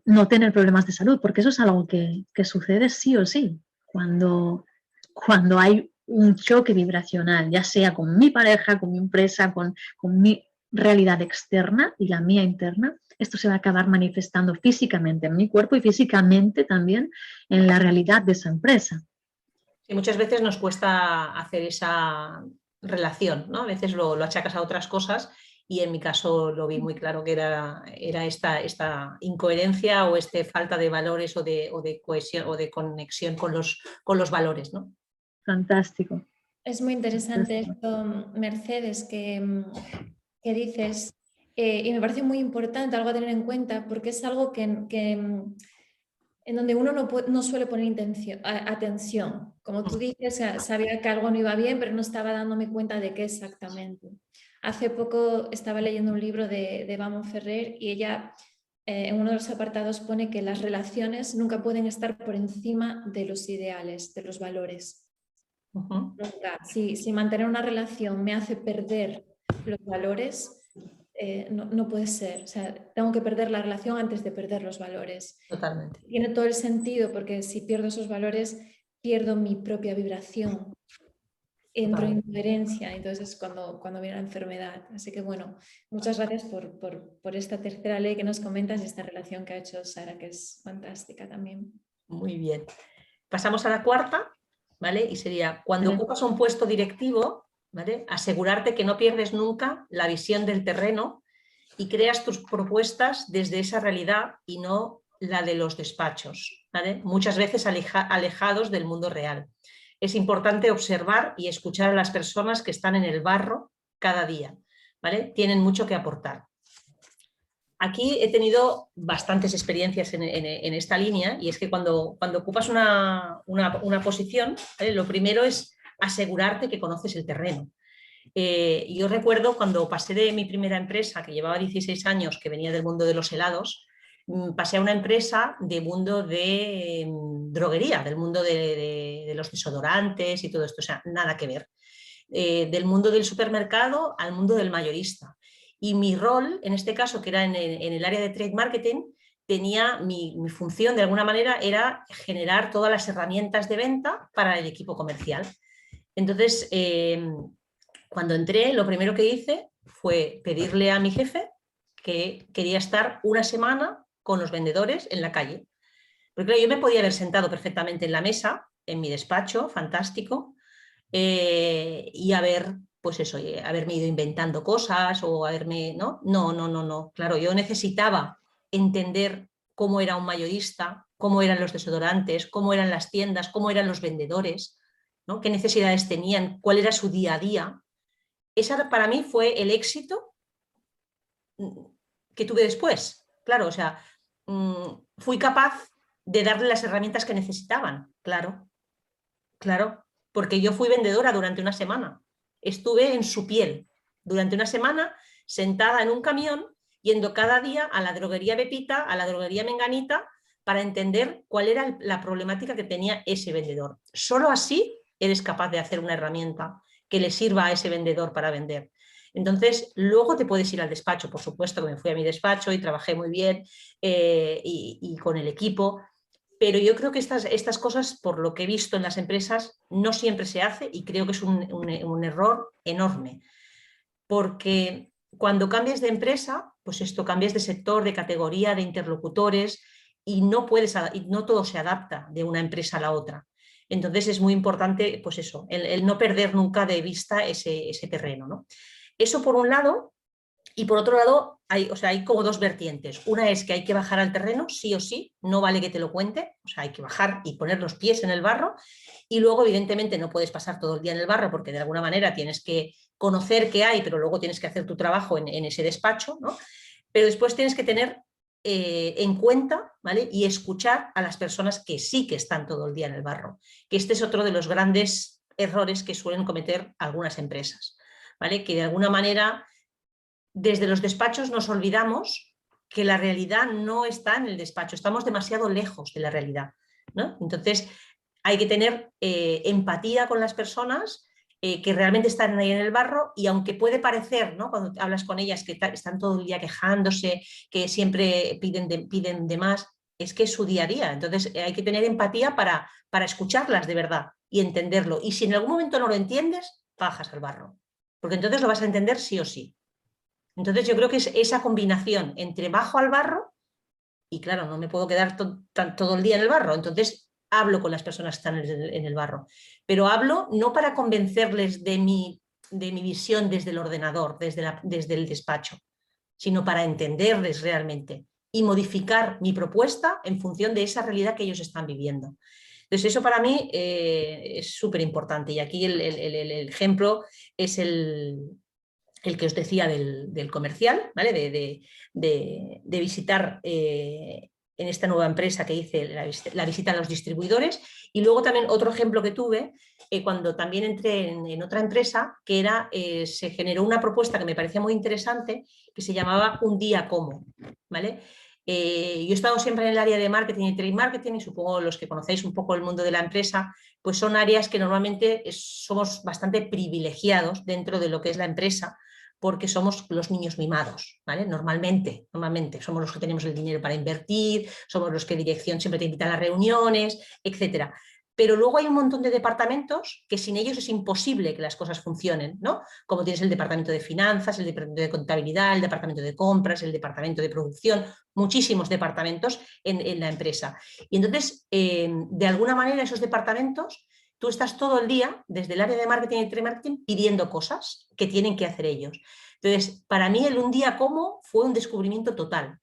no tener problemas de salud, porque eso es algo que sucede sí o sí cuando hay un choque vibracional, ya sea con mi pareja, con mi empresa, con mi realidad externa y la mía interna, esto se va a acabar manifestando físicamente en mi cuerpo y físicamente también en la realidad de esa empresa. Y muchas veces nos cuesta hacer esa relación, ¿no? A veces lo achacas a otras cosas y en mi caso lo vi muy claro que era esta incoherencia o falta de valores o de cohesión o de conexión con los valores, ¿no? Fantástico. Es muy interesante esto, Mercedes, que dices, y me parece muy importante, algo a tener en cuenta, porque es algo en donde uno no suele poner atención. Como tú dices, sabía que algo no iba bien, pero no estaba dándome cuenta de qué exactamente. Hace poco estaba leyendo un libro de Vamo Ferrer y ella en uno de los apartados pone que las relaciones nunca pueden estar por encima de los ideales, de los valores. Nunca. Si mantener una relación me hace perder los valores, no puede ser. O sea, tengo que perder la relación antes de perder los valores. Totalmente. Tiene todo el sentido porque si pierdo esos valores, pierdo mi propia vibración. Entro en incoherencia, entonces es cuando viene la enfermedad. Así que bueno, muchas gracias por esta tercera ley que nos comentas y esta relación que ha hecho Sara, que es fantástica también. Muy bien. Pasamos a la cuarta, ¿vale? Y sería, cuando ocupas un puesto directivo, ¿vale? Asegurarte que no pierdes nunca la visión del terreno y creas tus propuestas desde esa realidad y no la de los despachos, ¿vale? Muchas veces alejados del mundo real. Es importante observar y escuchar a las personas que están en el barro cada día, ¿vale? Tienen mucho que aportar. Aquí he tenido bastantes experiencias en esta línea y es que cuando ocupas una posición, ¿vale? Lo primero es asegurarte que conoces el terreno. Yo recuerdo cuando pasé de mi primera empresa, que llevaba 16 años, que venía del mundo de los helados, pasé a una empresa del mundo de droguería, del mundo de los desodorantes y todo esto, o sea, nada que ver. Del mundo del supermercado al mundo del mayorista. Y mi rol, en este caso, que era en el área de trade marketing, tenía mi función, de alguna manera, era generar todas las herramientas de venta para el equipo comercial. Entonces, cuando entré, lo primero que hice fue pedirle a mi jefe que quería estar una semana con los vendedores en la calle. Porque claro, yo me podía haber sentado perfectamente en la mesa, en mi despacho, fantástico, y pues eso, haberme ido inventando cosas o haberme... No. Claro, yo necesitaba entender cómo era un mayorista, cómo eran los desodorantes, cómo eran las tiendas, cómo eran los vendedores, ¿no? Qué necesidades tenían, cuál era su día a día. Esa para mí fue el éxito que tuve después. Claro, o sea, fui capaz de darle las herramientas que necesitaban, claro, porque yo fui vendedora durante una semana. Estuve en su piel durante una semana sentada en un camión yendo cada día a la droguería Pepita, a la droguería Menganita, para entender cuál era la problemática que tenía ese vendedor. Solo así eres capaz de hacer una herramienta que le sirva a ese vendedor para vender. Entonces, luego te puedes ir al despacho, por supuesto que me fui a mi despacho y trabajé muy bien y con el equipo, pero yo creo que estas cosas, por lo que he visto en las empresas, no siempre se hace y creo que es un error enorme, porque cuando cambias de empresa, pues esto, cambias de sector, de categoría, de interlocutores y no todo se adapta de una empresa a la otra. Entonces es muy importante, pues eso, el no perder nunca de vista ese terreno, ¿no? Eso por un lado, y por otro lado hay como dos vertientes. Una es que hay que bajar al terreno, sí o sí, no vale que te lo cuente, o sea, hay que bajar y poner los pies en el barro, y luego evidentemente no puedes pasar todo el día en el barro porque de alguna manera tienes que conocer qué hay, pero luego tienes que hacer tu trabajo en ese despacho, ¿no? Pero después tienes que tener en cuenta, ¿vale? Y escuchar a las personas que sí que están todo el día en el barro, que este es otro de los grandes errores que suelen cometer algunas empresas, ¿vale? Que de alguna manera desde los despachos nos olvidamos que la realidad no está en el despacho, estamos demasiado lejos de la realidad, ¿no? Entonces hay que tener empatía con las personas que realmente están ahí en el barro, y aunque puede parecer, ¿no?, cuando hablas con ellas que están todo el día quejándose, que siempre piden de más, es que es su día a día. Entonces hay que tener empatía para escucharlas de verdad y entenderlo. Y si en algún momento no lo entiendes, bajas al barro, porque entonces lo vas a entender sí o sí. Entonces yo creo que es esa combinación entre bajo al barro y claro, no me puedo quedar todo el día en el barro, entonces hablo con las personas que están en el barro, pero hablo no para convencerles de mi visión desde el ordenador, desde el despacho, sino para entenderles realmente y modificar mi propuesta en función de esa realidad que ellos están viviendo. Entonces eso para mí es súper importante y aquí el ejemplo es el que os decía del comercial, ¿vale? de visitar en esta nueva empresa que hice la visita a los distribuidores, y luego también otro ejemplo que tuve cuando también entré en otra empresa que era, se generó una propuesta que me parecía muy interesante que se llamaba Un día como, ¿vale? Yo he estado siempre en el área de marketing y trade marketing y supongo los que conocéis un poco el mundo de la empresa, pues son áreas que normalmente somos bastante privilegiados dentro de lo que es la empresa, porque somos los niños mimados, ¿vale? Normalmente somos los que tenemos el dinero para invertir, somos los que dirección siempre te invita a las reuniones, etcétera. Pero luego hay un montón de departamentos que sin ellos es imposible que las cosas funcionen, ¿no? Como tienes el departamento de finanzas, el departamento de contabilidad, el departamento de compras, el departamento de producción, muchísimos departamentos en la empresa. Y entonces, de alguna manera, esos departamentos, tú estás todo el día, desde el área de marketing y trade marketing, pidiendo cosas que tienen que hacer ellos. Entonces, para mí el Un día como fue un descubrimiento total,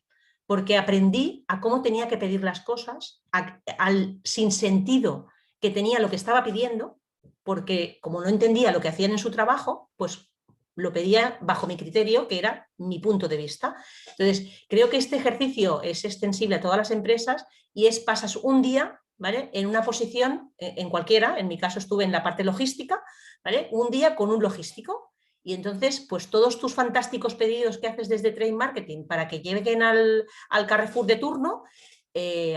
porque aprendí a cómo tenía que pedir las cosas, al sinsentido que tenía lo que estaba pidiendo, porque como no entendía lo que hacían en su trabajo, pues lo pedía bajo mi criterio, que era mi punto de vista. Entonces, creo que este ejercicio es extensible a todas las empresas y pasas un día, ¿vale?, en una posición, en cualquiera, en mi caso estuve en la parte logística, ¿vale?, un día con un logístico. Y entonces, pues todos tus fantásticos pedidos que haces desde Trade Marketing para que lleguen al Carrefour de turno,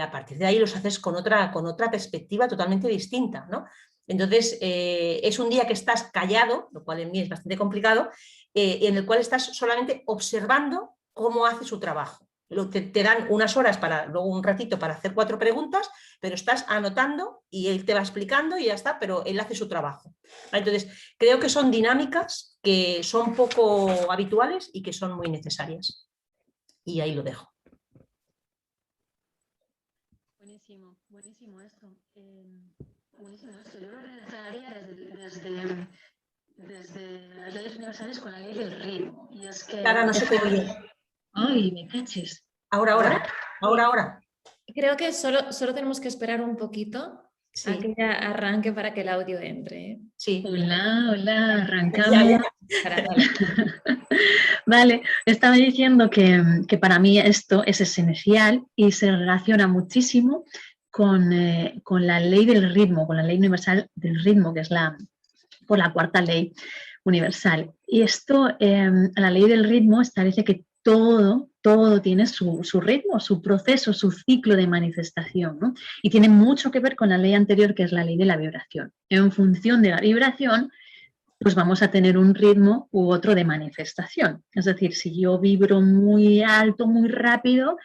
a partir de ahí los haces con otra perspectiva totalmente distinta, ¿no? Entonces, es un día que estás callado, lo cual en mí es bastante complicado, en el cual estás solamente observando cómo hace su trabajo. Te dan unas horas, luego un ratito para hacer 4 preguntas, pero estás anotando y él te va explicando y ya está, pero él hace su trabajo. Entonces, creo que son dinámicas que son poco habituales y que son muy necesarias. Y ahí lo dejo. Buenísimo, buenísimo esto. Buenísimo esto. Yo lo relacionaría desde las leyes universales con la ley del ritmo. Y es que... Clara, no se te oye. Ay, me caches. Ahora. Creo que solo tenemos que esperar un poquito a que ya arranque para que el audio entre. Sí. Hola, arrancamos. Ya. Vale, estaba diciendo que para mí esto es esencial y se relaciona muchísimo con la ley del ritmo, con la ley universal del ritmo, que es la cuarta ley universal. Y esto, la ley del ritmo establece que todo tiene su ritmo, su proceso, su ciclo de manifestación, ¿no? Y tiene mucho que ver con la ley anterior, que es la ley de la vibración. En función de la vibración, pues vamos a tener un ritmo u otro de manifestación. Es decir, si yo vibro muy alto, muy rápido,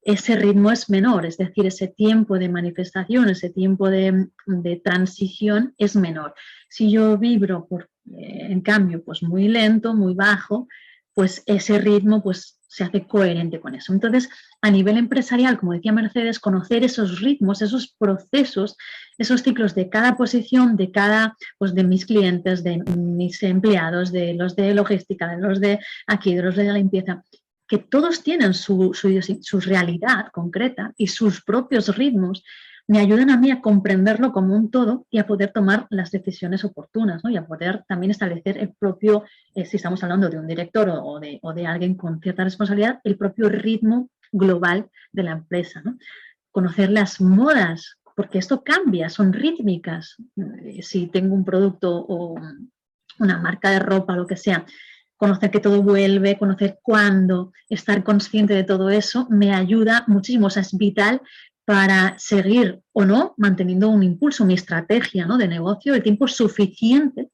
ese ritmo es menor, es decir, ese tiempo de manifestación, ese tiempo de transición es menor. Si yo vibro, en cambio, pues muy lento, muy bajo, pues ese ritmo pues, se hace coherente con eso. Entonces, a nivel empresarial, como decía Mercedes, conocer esos ritmos, esos procesos, esos ciclos de cada posición, pues de mis clientes, de mis empleados, de los de logística, de los de aquí, de los de la limpieza, que todos tienen su realidad concreta y sus propios ritmos, me ayudan a mí a comprenderlo como un todo y a poder tomar las decisiones oportunas, ¿no? Y a poder también establecer el propio, si estamos hablando de un director o de alguien con cierta responsabilidad, el propio ritmo global de la empresa, ¿no? Conocer las modas, porque esto cambia, son rítmicas. Si tengo un producto o una marca de ropa, lo que sea, conocer que todo vuelve, conocer cuándo, estar consciente de todo eso, me ayuda muchísimo, o sea, es vital para seguir o no manteniendo un impulso, mi estrategia, ¿no?, de negocio, el tiempo suficiente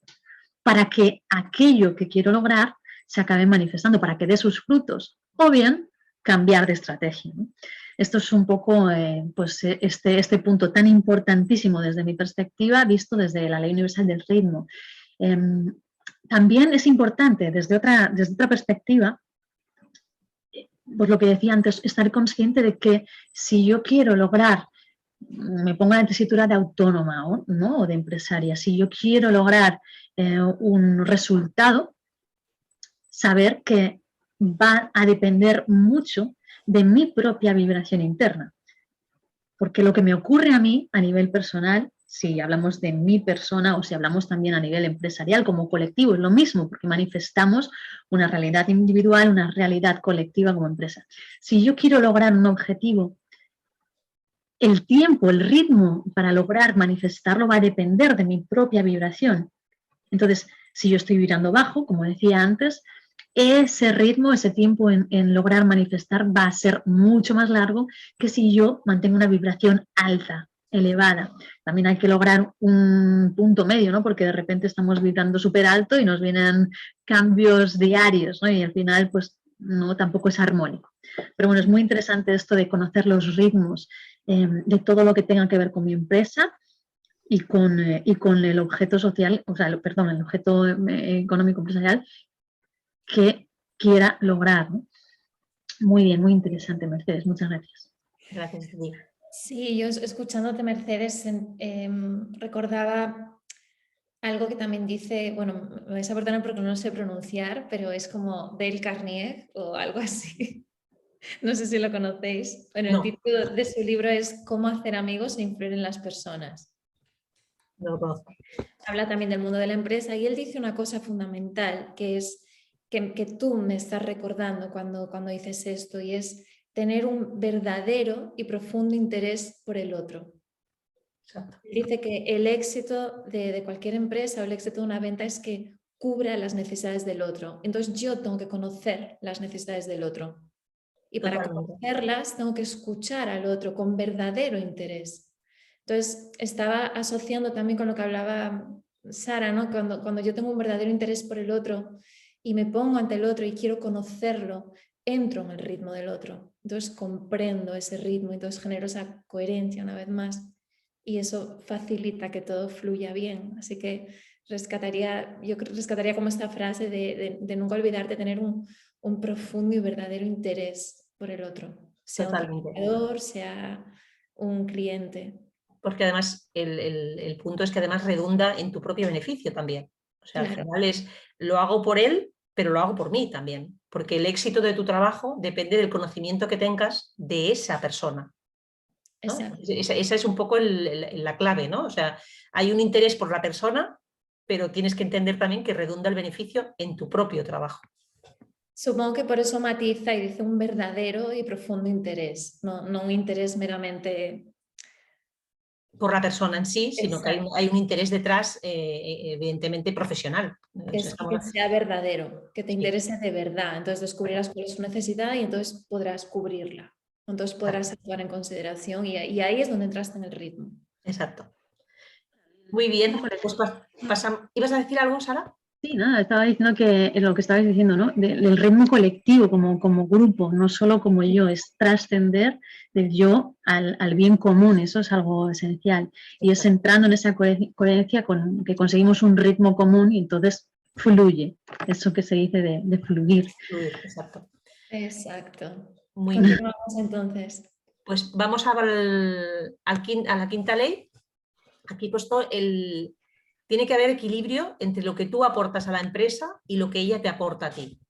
para que aquello que quiero lograr se acabe manifestando, para que dé sus frutos, o bien cambiar de estrategia, ¿no? Esto es un poco pues este punto tan importantísimo desde mi perspectiva, visto desde la Ley Universal del Ritmo. También es importante, desde otra perspectiva, pues lo que decía antes, estar consciente de que si yo quiero lograr, me pongo en la tesitura de autónoma, ¿no? O de empresaria, si yo quiero lograr un resultado, saber que va a depender mucho de mi propia vibración interna. Porque lo que me ocurre a mí a nivel personal, si hablamos de mi persona o si hablamos también a nivel empresarial como colectivo, es lo mismo, porque manifestamos una realidad individual, una realidad colectiva como empresa. Si yo quiero lograr un objetivo, el tiempo, el ritmo para lograr manifestarlo va a depender de mi propia vibración. Entonces, si yo estoy vibrando bajo, como decía antes, ese ritmo, ese tiempo en lograr manifestar va a ser mucho más largo que si yo mantengo una vibración alta, elevada. También hay que lograr un punto medio, ¿no? Porque de repente estamos vibrando súper alto y nos vienen cambios diarios, ¿no? Y al final, pues, no, tampoco es armónico. Pero bueno, es muy interesante esto de conocer los ritmos de todo lo que tenga que ver con mi empresa y con el objeto social, o sea, perdón, el objeto económico empresarial que quiera lograr, ¿no? Muy bien, muy interesante, Mercedes. Muchas gracias. Gracias, Lidia. Sí, yo escuchándote, Mercedes, recordaba algo que también dice, bueno, me vais a perdonar porque no lo sé pronunciar, pero es como Dale Carnegie o algo así. No sé si lo conocéis. Bueno, No. el título de su libro es Cómo hacer amigos e influir en las personas. No lo conozco. Habla también del mundo de la empresa y él dice una cosa fundamental, que es que tú me estás recordando cuando dices esto, y es tener un verdadero y profundo interés por el otro. Exacto. Dice que el éxito de cualquier empresa o el éxito de una venta es que cubra las necesidades del otro. Entonces yo tengo que conocer las necesidades del otro. Y para conocerlas tengo que escuchar al otro con verdadero interés. Entonces estaba asociando también con lo que hablaba Sara, ¿no? Cuando yo tengo un verdadero interés por el otro y me pongo ante el otro y quiero conocerlo, entro en el ritmo del otro. Entonces comprendo ese ritmo, entonces genero esa coherencia una vez más y eso facilita que todo fluya bien. Así que yo rescataría como esta frase de nunca olvidarte de tener un profundo y verdadero interés por el otro, sea Totalmente. un trabajador, sea un cliente. Porque además el punto es que además redunda en tu propio beneficio también. O sea, Claro. al final lo hago por él, pero lo hago por mí también. Porque el éxito de tu trabajo depende del conocimiento que tengas de esa persona, ¿no? Esa es un poco la clave, ¿no? O sea, hay un interés por la persona, pero tienes que entender también que redunda el beneficio en tu propio trabajo. Supongo que por eso matiza y dice un verdadero y profundo interés, no un interés meramente por la persona en sí, sino que hay un interés detrás, evidentemente, profesional. Que sea verdadero, que te interese de verdad. Entonces descubrirás cuál es su necesidad y entonces podrás cubrirla. Entonces podrás actuar en consideración y ahí es donde entraste en el ritmo. Exacto. Muy bien, pues pasamos. ¿Ibas a decir algo, Sara? Sí, nada, estaba diciendo que lo que estabais diciendo, ¿no? Del ritmo colectivo como grupo, no solo como yo, es trascender del yo al bien común, eso es algo esencial. Y es entrando en esa coherencia con que conseguimos un ritmo común y entonces fluye, eso que se dice de fluir. Fluir, exacto. Exacto. Muy bien. Continuamos entonces. Pues vamos a la quinta ley. Aquí he puesto tiene que haber equilibrio entre lo que tú aportas a la empresa y lo que ella te aporta a ti.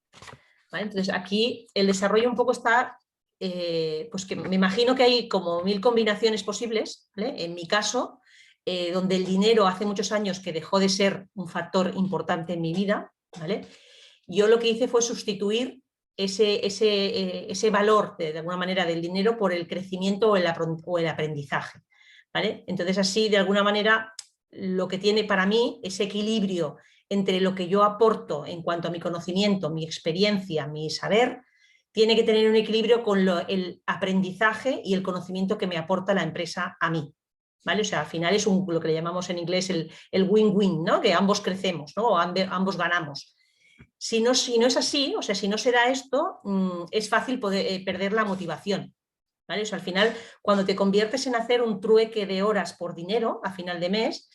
¿Vale? Entonces aquí el desarrollo un poco está, pues que me imagino que hay como 1000 combinaciones posibles, ¿vale? En mi caso, donde el dinero hace muchos años que dejó de ser un factor importante en mi vida, ¿vale? Yo lo que hice fue sustituir ese valor de alguna manera del dinero por el crecimiento o el aprendizaje, ¿vale? Entonces así de alguna manera lo que tiene para mí ese equilibrio entre lo que yo aporto en cuanto a mi conocimiento, mi experiencia, mi saber, tiene que tener un equilibrio con el aprendizaje y el conocimiento que me aporta la empresa a mí. ¿Vale? O sea, al final es lo que le llamamos en inglés el win-win, ¿no? Que ambos crecemos, ¿no? O ambos ganamos. Si no es así, o sea, si no se da esto, es fácil perder la motivación. ¿Vale? O sea, al final, cuando te conviertes en hacer un trueque de horas por dinero a final de mes,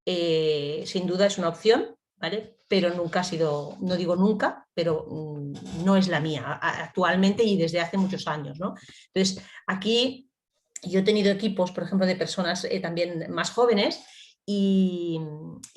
sin duda es una opción, ¿vale? pero nunca ha sido, no digo nunca, pero no es la mía actualmente y desde hace muchos años, ¿no? Entonces, aquí yo he tenido equipos, por ejemplo, de personas también más jóvenes y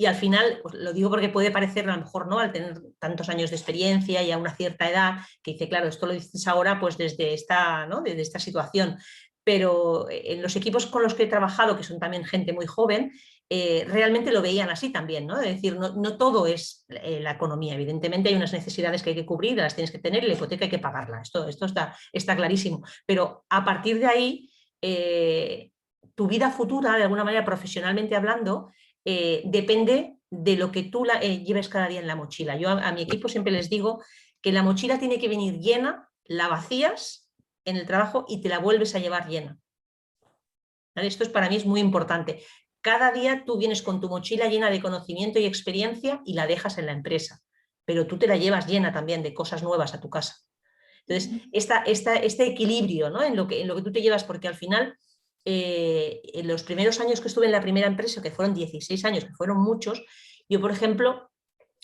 al final, pues lo digo porque puede parecer a lo mejor, ¿no? Al tener tantos años de experiencia y a una cierta edad, que dice, claro, esto lo dices ahora pues desde esta, ¿no? Desde esta situación, pero en los equipos con los que he trabajado, que son también gente muy joven, realmente lo veían así también, ¿no? Es decir, no todo es la economía, evidentemente hay unas necesidades que hay que cubrir, las tienes que tener y la hipoteca hay que pagarla, esto está clarísimo, pero a partir de ahí tu vida futura, de alguna manera profesionalmente hablando, depende de lo que tú lleves cada día en la mochila. Yo a mi equipo siempre les digo que la mochila tiene que venir llena, la vacías en el trabajo y te la vuelves a llevar llena. ¿Vale? Esto para mí es muy importante. Cada día tú vienes con tu mochila llena de conocimiento y experiencia y la dejas en la empresa, pero tú te la llevas llena también de cosas nuevas a tu casa. Entonces, este equilibrio, ¿no? en lo que tú te llevas, porque al final, en los primeros años que estuve en la primera empresa, que fueron 16 años, que fueron muchos, yo, por ejemplo,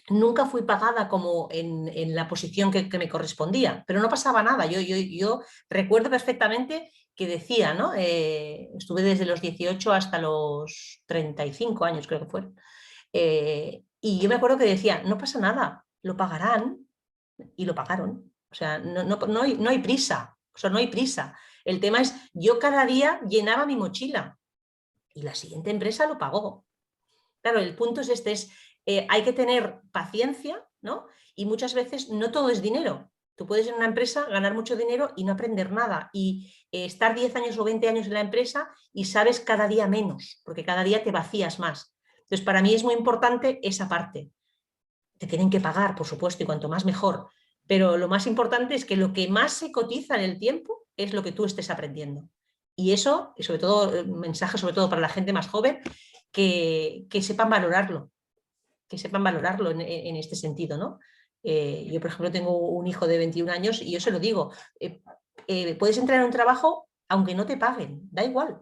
nunca fui pagada como en la posición que me correspondía, pero no pasaba nada. Yo recuerdo perfectamente que decía, ¿no? Estuve desde los 18 hasta los 35 años, creo que fueron. Y yo me acuerdo que decía, no pasa nada, lo pagarán, y lo pagaron. O sea, no hay prisa, o sea, no hay prisa. El tema es, yo cada día llenaba mi mochila y la siguiente empresa lo pagó. Claro, el punto es este, hay que tener paciencia, ¿no? Y muchas veces no todo es dinero. Tú puedes en una empresa ganar mucho dinero y no aprender nada y estar 10 años o 20 años en la empresa y sabes cada día menos, porque cada día te vacías más. Entonces, para mí es muy importante esa parte. Te tienen que pagar, por supuesto, y cuanto más mejor. Pero lo más importante es que lo que más se cotiza en el tiempo es lo que tú estés aprendiendo. Y eso, y sobre todo, mensaje sobre todo para la gente más joven, que sepan valorarlo, en este sentido, ¿no? Yo, por ejemplo, tengo un hijo de 21 años y yo se lo digo, puedes entrar en un trabajo aunque no te paguen, da igual.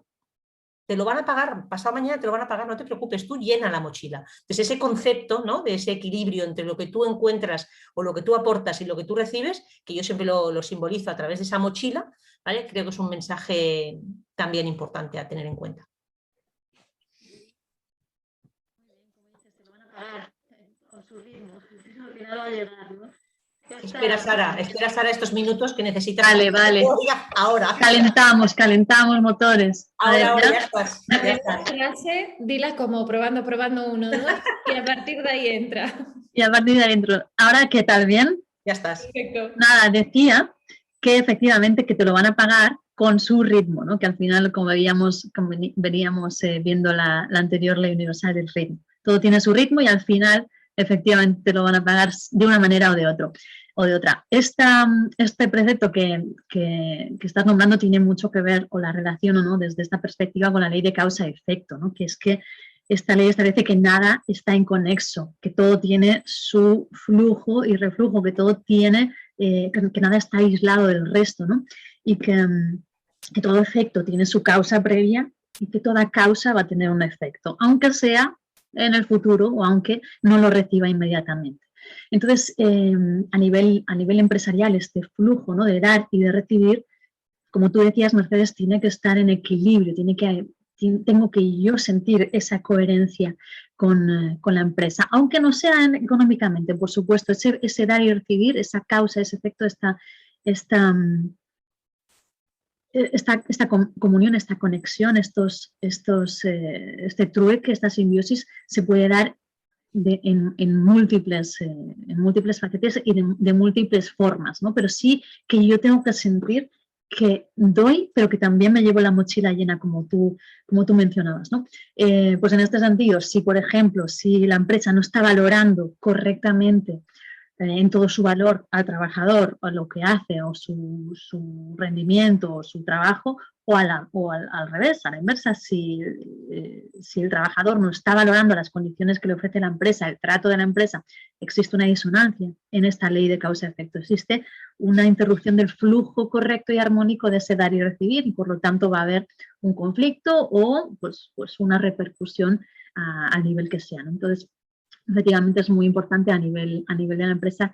Te lo van a pagar, pasado mañana te lo van a pagar, no te preocupes, tú llena la mochila. Entonces ese concepto, ¿no? De ese equilibrio entre lo que tú encuentras o lo que tú aportas y lo que tú recibes, que yo siempre lo simbolizo a través de esa mochila, ¿vale? Creo que es un mensaje también importante a tener en cuenta. Con su ritmo, al final va a llegar, ¿no? Espera, Sara, estos minutos que necesitas. Vale. Ahora. Calentamos motores. Ahora, ya estás. La primera frase, dila como probando 1, 2 y a partir de ahí entra. Y a partir de ahí entro. Ahora, ¿qué tal? ¿Bien? Ya estás. Perfecto. Nada, decía que efectivamente que te lo van a pagar con su ritmo, ¿no? Que al final, como veníamos viendo la anterior ley universal del ritmo. Todo tiene su ritmo y al final efectivamente te lo van a pagar de una manera o de otra. Este precepto que estás nombrando tiene mucho que ver con la relación o no desde esta perspectiva con la ley de causa-efecto, ¿no? Que es que esta ley establece que nada está inconexo, que todo tiene su flujo y reflujo, que todo tiene, que nada está aislado del resto, ¿no? Y que todo efecto tiene su causa previa y que toda causa va a tener un efecto, aunque sea en el futuro o aunque no lo reciba inmediatamente. Entonces, a nivel empresarial, este flujo, ¿no? De dar y de recibir, como tú decías, Mercedes, tiene que estar en equilibrio, tengo que yo sentir esa coherencia con la empresa, aunque no sea económicamente, por supuesto, ese dar y recibir, esa causa, ese efecto, esta comunión, esta conexión, este trueque, esta simbiosis se puede dar en múltiples facetas y de múltiples formas, ¿no? Pero sí que yo tengo que sentir que doy, pero que también me llevo la mochila llena, como tú mencionabas, ¿no? Pues en este sentido, si por ejemplo, si la empresa no está valorando correctamente en todo su valor al trabajador, o lo que hace, o su rendimiento, o su trabajo, o al revés, a la inversa, si el trabajador no está valorando las condiciones que le ofrece la empresa, el trato de la empresa, existe una disonancia en esta ley de causa-efecto. Existe una interrupción del flujo correcto y armónico de ese dar y recibir y por lo tanto va a haber un conflicto o pues una repercusión al nivel que sea, ¿no? Entonces, efectivamente es muy importante a nivel de la empresa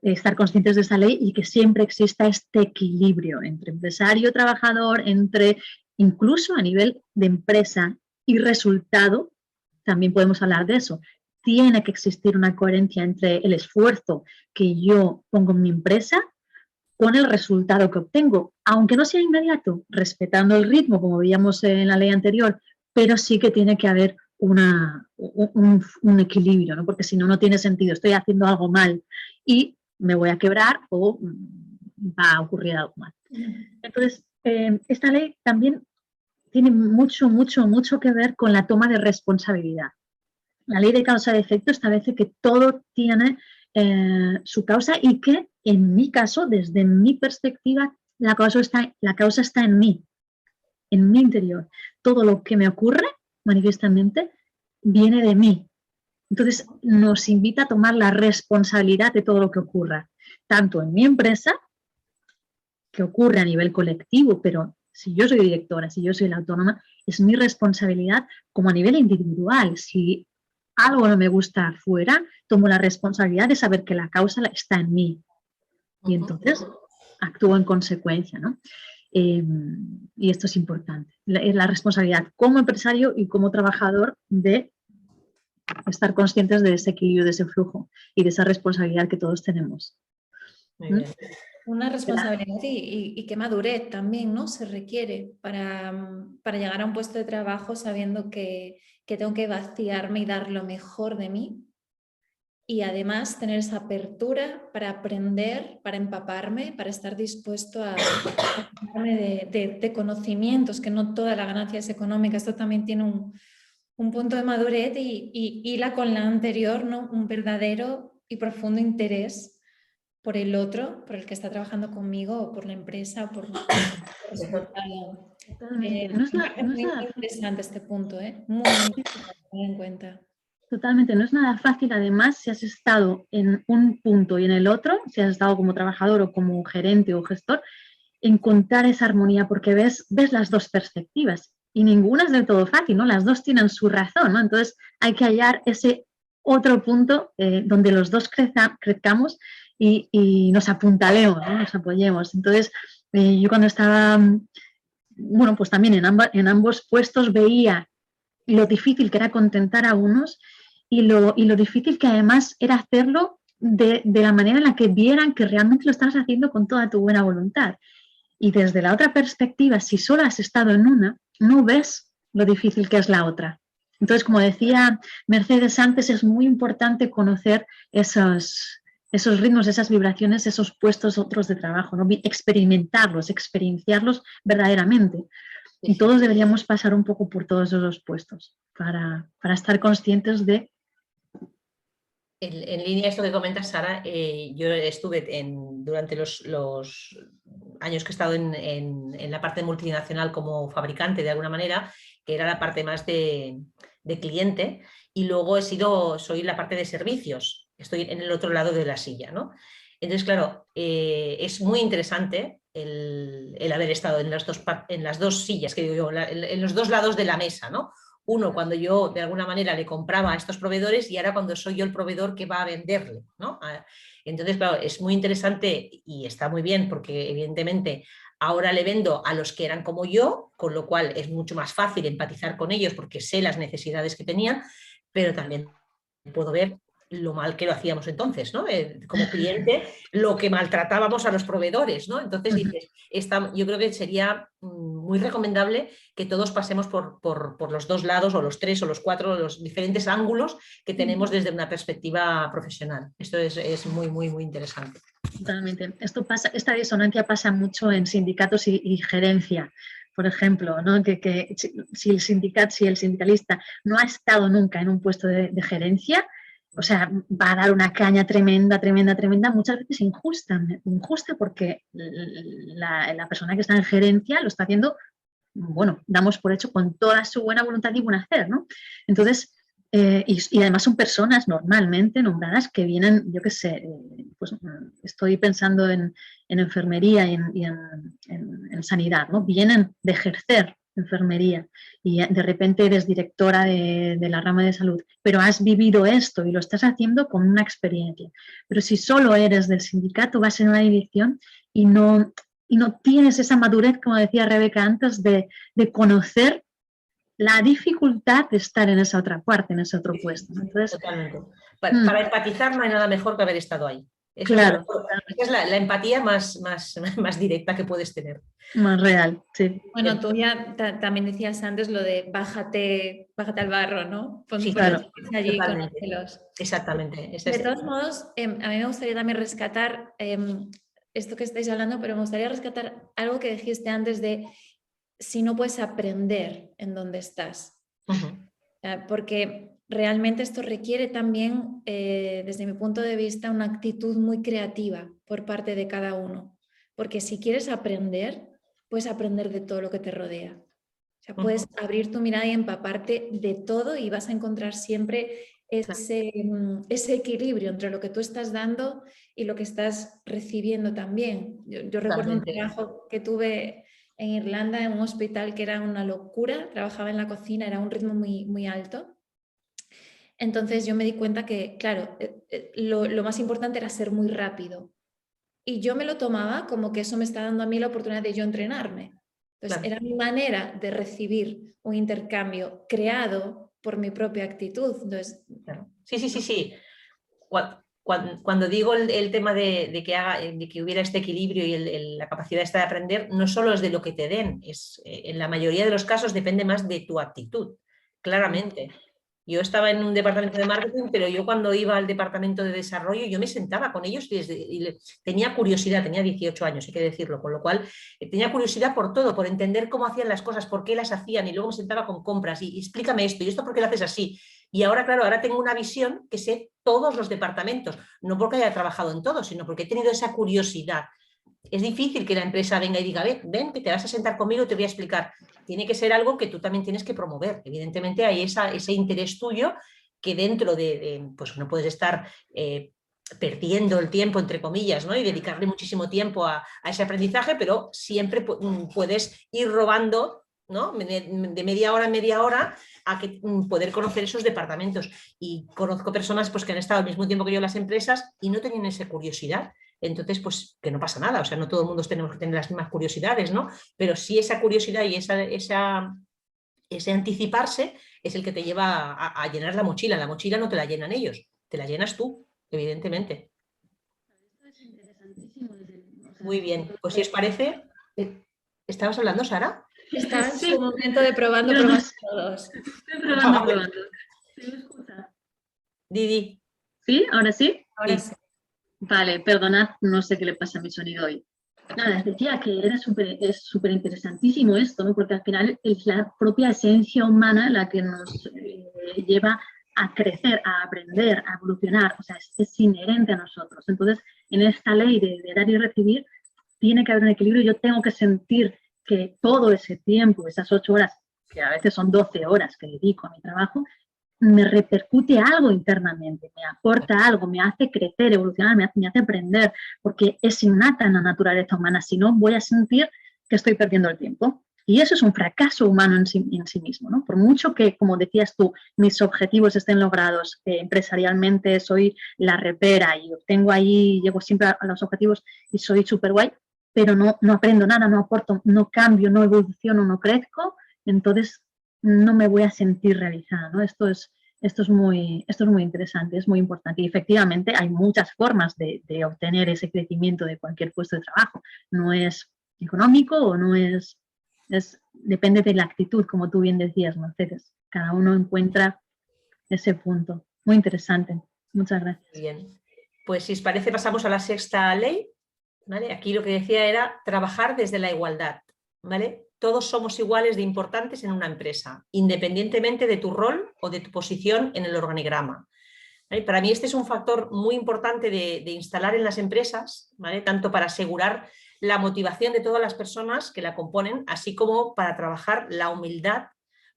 estar conscientes de esa ley y que siempre exista este equilibrio entre empresario, trabajador, entre incluso a nivel de empresa y resultado, también podemos hablar de eso. Tiene que existir una coherencia entre el esfuerzo que yo pongo en mi empresa con el resultado que obtengo, aunque no sea inmediato, respetando el ritmo, como veíamos en la ley anterior, pero sí que tiene que haber un equilibrio, ¿no? Porque si no, no tiene sentido. Estoy haciendo algo mal y me voy a quebrar o va a ocurrir algo mal. Entonces, esta ley también tiene mucho que ver con la toma de responsabilidad. La ley de causa y efecto establece que todo tiene su causa y que, en mi caso, desde mi perspectiva, la causa está en mí interior. Todo lo que me ocurre, manifiestamente, viene de mí. Entonces, nos invita a tomar la responsabilidad de todo lo que ocurra, tanto en mi empresa, que ocurre a nivel colectivo, pero si yo soy directora, si yo soy la autónoma, es mi responsabilidad, como a nivel individual. Si algo no me gusta afuera, tomo la responsabilidad de saber que la causa está en mí. Y entonces actúo en consecuencia, ¿no? Y esto es importante. La responsabilidad como empresario y como trabajador de estar conscientes de ese equilibrio, de ese flujo y de esa responsabilidad que todos tenemos. Muy bien. Una responsabilidad y qué madurez también, ¿no? Se requiere para llegar a un puesto de trabajo sabiendo que tengo que vaciarme y dar lo mejor de mí. Y además tener esa apertura para aprender, para empaparme, para estar dispuesto a empaparme de conocimientos, que no toda la ganancia es económica. Esto también tiene un punto de madurez y la con la anterior, ¿no? Un verdadero y profundo interés por el otro, por el que está trabajando conmigo, o por la empresa, o por el resultado. Muy interesante este punto, muy en cuenta. Totalmente, no es nada fácil, además, si has estado en un punto y en el otro, si has estado como trabajador o como gerente o gestor, encontrar esa armonía, porque ves las dos perspectivas y ninguna es del todo fácil, ¿no? Las dos tienen su razón, ¿no? Entonces hay que hallar ese otro punto donde los dos crezcamos y nos apuntalemos, ¿no? Nos apoyemos. Entonces, yo cuando estaba, bueno, pues también en ambos puestos veía lo difícil que era contentar a unos y lo difícil que además era hacerlo de la manera en la que vieran que realmente lo estás haciendo con toda tu buena voluntad. Y desde la otra perspectiva, si solo has estado en una, no ves lo difícil que es la otra. Entonces, como decía Mercedes antes, es muy importante conocer esos ritmos, esas vibraciones, esos puestos otros de trabajo, ¿no? Experimentarlos, experienciarlos verdaderamente. Y todos deberíamos pasar un poco por todos esos puestos para estar conscientes de... En línea a esto que comentas, Sara, yo estuve durante los años que he estado en la parte multinacional como fabricante de alguna manera, que era la parte más de cliente, y luego soy la parte de servicios, estoy en el otro lado de la silla, ¿no? Entonces, claro, es muy interesante el haber estado en las dos sillas, que digo yo, en los dos lados de la mesa, ¿no? Uno, cuando yo de alguna manera le compraba a estos proveedores y ahora cuando soy yo el proveedor que va a venderle, ¿no? Entonces, claro, es muy interesante y está muy bien porque evidentemente ahora le vendo a los que eran como yo, con lo cual es mucho más fácil empatizar con ellos porque sé las necesidades que tenían, pero también puedo ver lo mal que lo hacíamos entonces, ¿no? Como cliente, lo que maltratábamos a los proveedores, ¿no? Entonces dices, yo creo que sería muy recomendable que todos pasemos por los dos lados, o los tres, o los cuatro, los diferentes ángulos que tenemos desde una perspectiva profesional. Esto es muy, muy, muy interesante. Totalmente. Esta disonancia pasa mucho en sindicatos y gerencia. Por ejemplo, ¿no? que si el sindicalista no ha estado nunca en un puesto de gerencia, o sea, va a dar una caña tremenda, muchas veces injusta porque la persona que está en gerencia lo está haciendo, bueno, damos por hecho con toda su buena voluntad y buen hacer, ¿no? Entonces, y además son personas normalmente nombradas que vienen, yo qué sé, pues estoy pensando en enfermería y en sanidad, ¿no? Vienen de ejercer enfermería, y de repente eres directora de la rama de salud, pero has vivido esto y lo estás haciendo con una experiencia. Pero si solo eres del sindicato, vas en una dirección y no tienes esa madurez, como decía Rebeca antes, de conocer la dificultad de estar en esa otra parte, en ese otro puesto. Entonces, totalmente. Para empatizar no hay nada mejor que haber estado ahí. Eso claro, es la empatía más directa que puedes tener. más real, sí. Bueno, tú ya también decías antes lo de bájate al barro, ¿no? Sí, claro. Allí, totalmente. conócelos. Exactamente. De todos modos, a mí me gustaría también rescatar esto que estáis hablando, pero me gustaría rescatar algo que dijiste antes de si no puedes aprender en dónde estás. Porque realmente esto requiere también, desde mi punto de vista, una actitud muy creativa por parte de cada uno. Porque si quieres aprender, puedes aprender de todo lo que te rodea. O sea, puedes abrir tu mirada y empaparte de todo y vas a encontrar siempre ese equilibrio entre lo que tú estás dando y lo que estás recibiendo también. Yo recuerdo un trabajo que tuve en Irlanda, en un hospital que era una locura, trabajaba en la cocina, era un ritmo muy, muy alto. Entonces yo me di cuenta que, claro, lo más importante era ser muy rápido. Y yo me lo tomaba como que eso me está dando a mí la oportunidad de yo entrenarme. Entonces era mi manera de recibir un intercambio creado por mi propia actitud. Entonces, Sí. Cuando digo el tema de que hubiera este equilibrio y la capacidad esta de aprender, no solo es de lo que te den, en la mayoría de los casos depende más de tu actitud, claramente. Yo estaba en un departamento de marketing, pero yo cuando iba al departamento de desarrollo, yo me sentaba con ellos y tenía curiosidad, tenía 18 años, hay que decirlo, con lo cual tenía curiosidad por todo, por entender cómo hacían las cosas, por qué las hacían, y luego me sentaba con compras y explícame esto, y esto por qué lo haces así. Y ahora, claro, ahora tengo una visión que sé todos los departamentos, no porque haya trabajado en todos, sino porque he tenido esa curiosidad. Es difícil que la empresa venga y diga, ven, que te vas a sentar conmigo y te voy a explicar. Tiene que ser algo que tú también tienes que promover. Evidentemente hay ese interés tuyo que dentro pues no puedes estar perdiendo el tiempo, entre comillas, ¿no? Y dedicarle muchísimo tiempo a ese aprendizaje, pero siempre puedes ir robando, ¿no? De media hora en media hora a poder conocer esos departamentos. Y conozco personas pues, que han estado al mismo tiempo que yo en las empresas y no tenían esa curiosidad. Entonces, pues que no pasa nada, o sea, no todo el mundo tenemos que tener las mismas curiosidades, ¿no? Pero sí esa curiosidad y ese anticiparse es el que te lleva a llenar la mochila no te la llenan ellos, te la llenas tú, evidentemente. Muy bien, pues si os parece, ¿estabas hablando, Sara? Está en su momento de probando todos. Estoy probando. ¿Se me escucha? Didi. ¿Sí? ¿Ahora sí? Ahora sí. Vale, perdonad, no sé qué le pasa a mi sonido hoy. Nada, decía que es súper interesantísimo esto, ¿no? Porque al final es la propia esencia humana la que nos lleva a crecer, a aprender, a evolucionar, o sea, es inherente a nosotros. Entonces, en esta ley de dar y recibir, tiene que haber un equilibrio. Yo tengo que sentir que todo ese tiempo, esas 8 horas, que a veces son 12 horas que dedico a mi trabajo, me repercute algo internamente, me aporta algo, me hace crecer, evolucionar, me hace aprender, porque es innata en la naturaleza humana, si no voy a sentir que estoy perdiendo el tiempo. Y eso es un fracaso humano en sí mismo, ¿no? Por mucho que, como decías tú, mis objetivos estén logrados empresarialmente, soy la repera y tengo ahí, llego siempre a los objetivos y soy súper guay, pero no aprendo nada, no aporto, no cambio, no evoluciono, no crezco, entonces no me voy a sentir realizada, ¿no? Esto es muy interesante, es muy importante. Y efectivamente hay muchas formas de obtener ese crecimiento de cualquier puesto de trabajo. No es económico o no depende de la actitud, como tú bien decías, Mercedes. Cada uno encuentra ese punto. Muy interesante. Muchas gracias. Bien. Pues si os parece pasamos a la sexta ley. ¿Vale? Aquí lo que decía era trabajar desde la igualdad. ¿Vale? Todos somos iguales de importantes en una empresa, independientemente de tu rol o de tu posición en el organigrama. ¿Vale? Para mí este es un factor muy importante de instalar en las empresas, ¿vale? Tanto para asegurar la motivación de todas las personas que la componen, así como para trabajar la humildad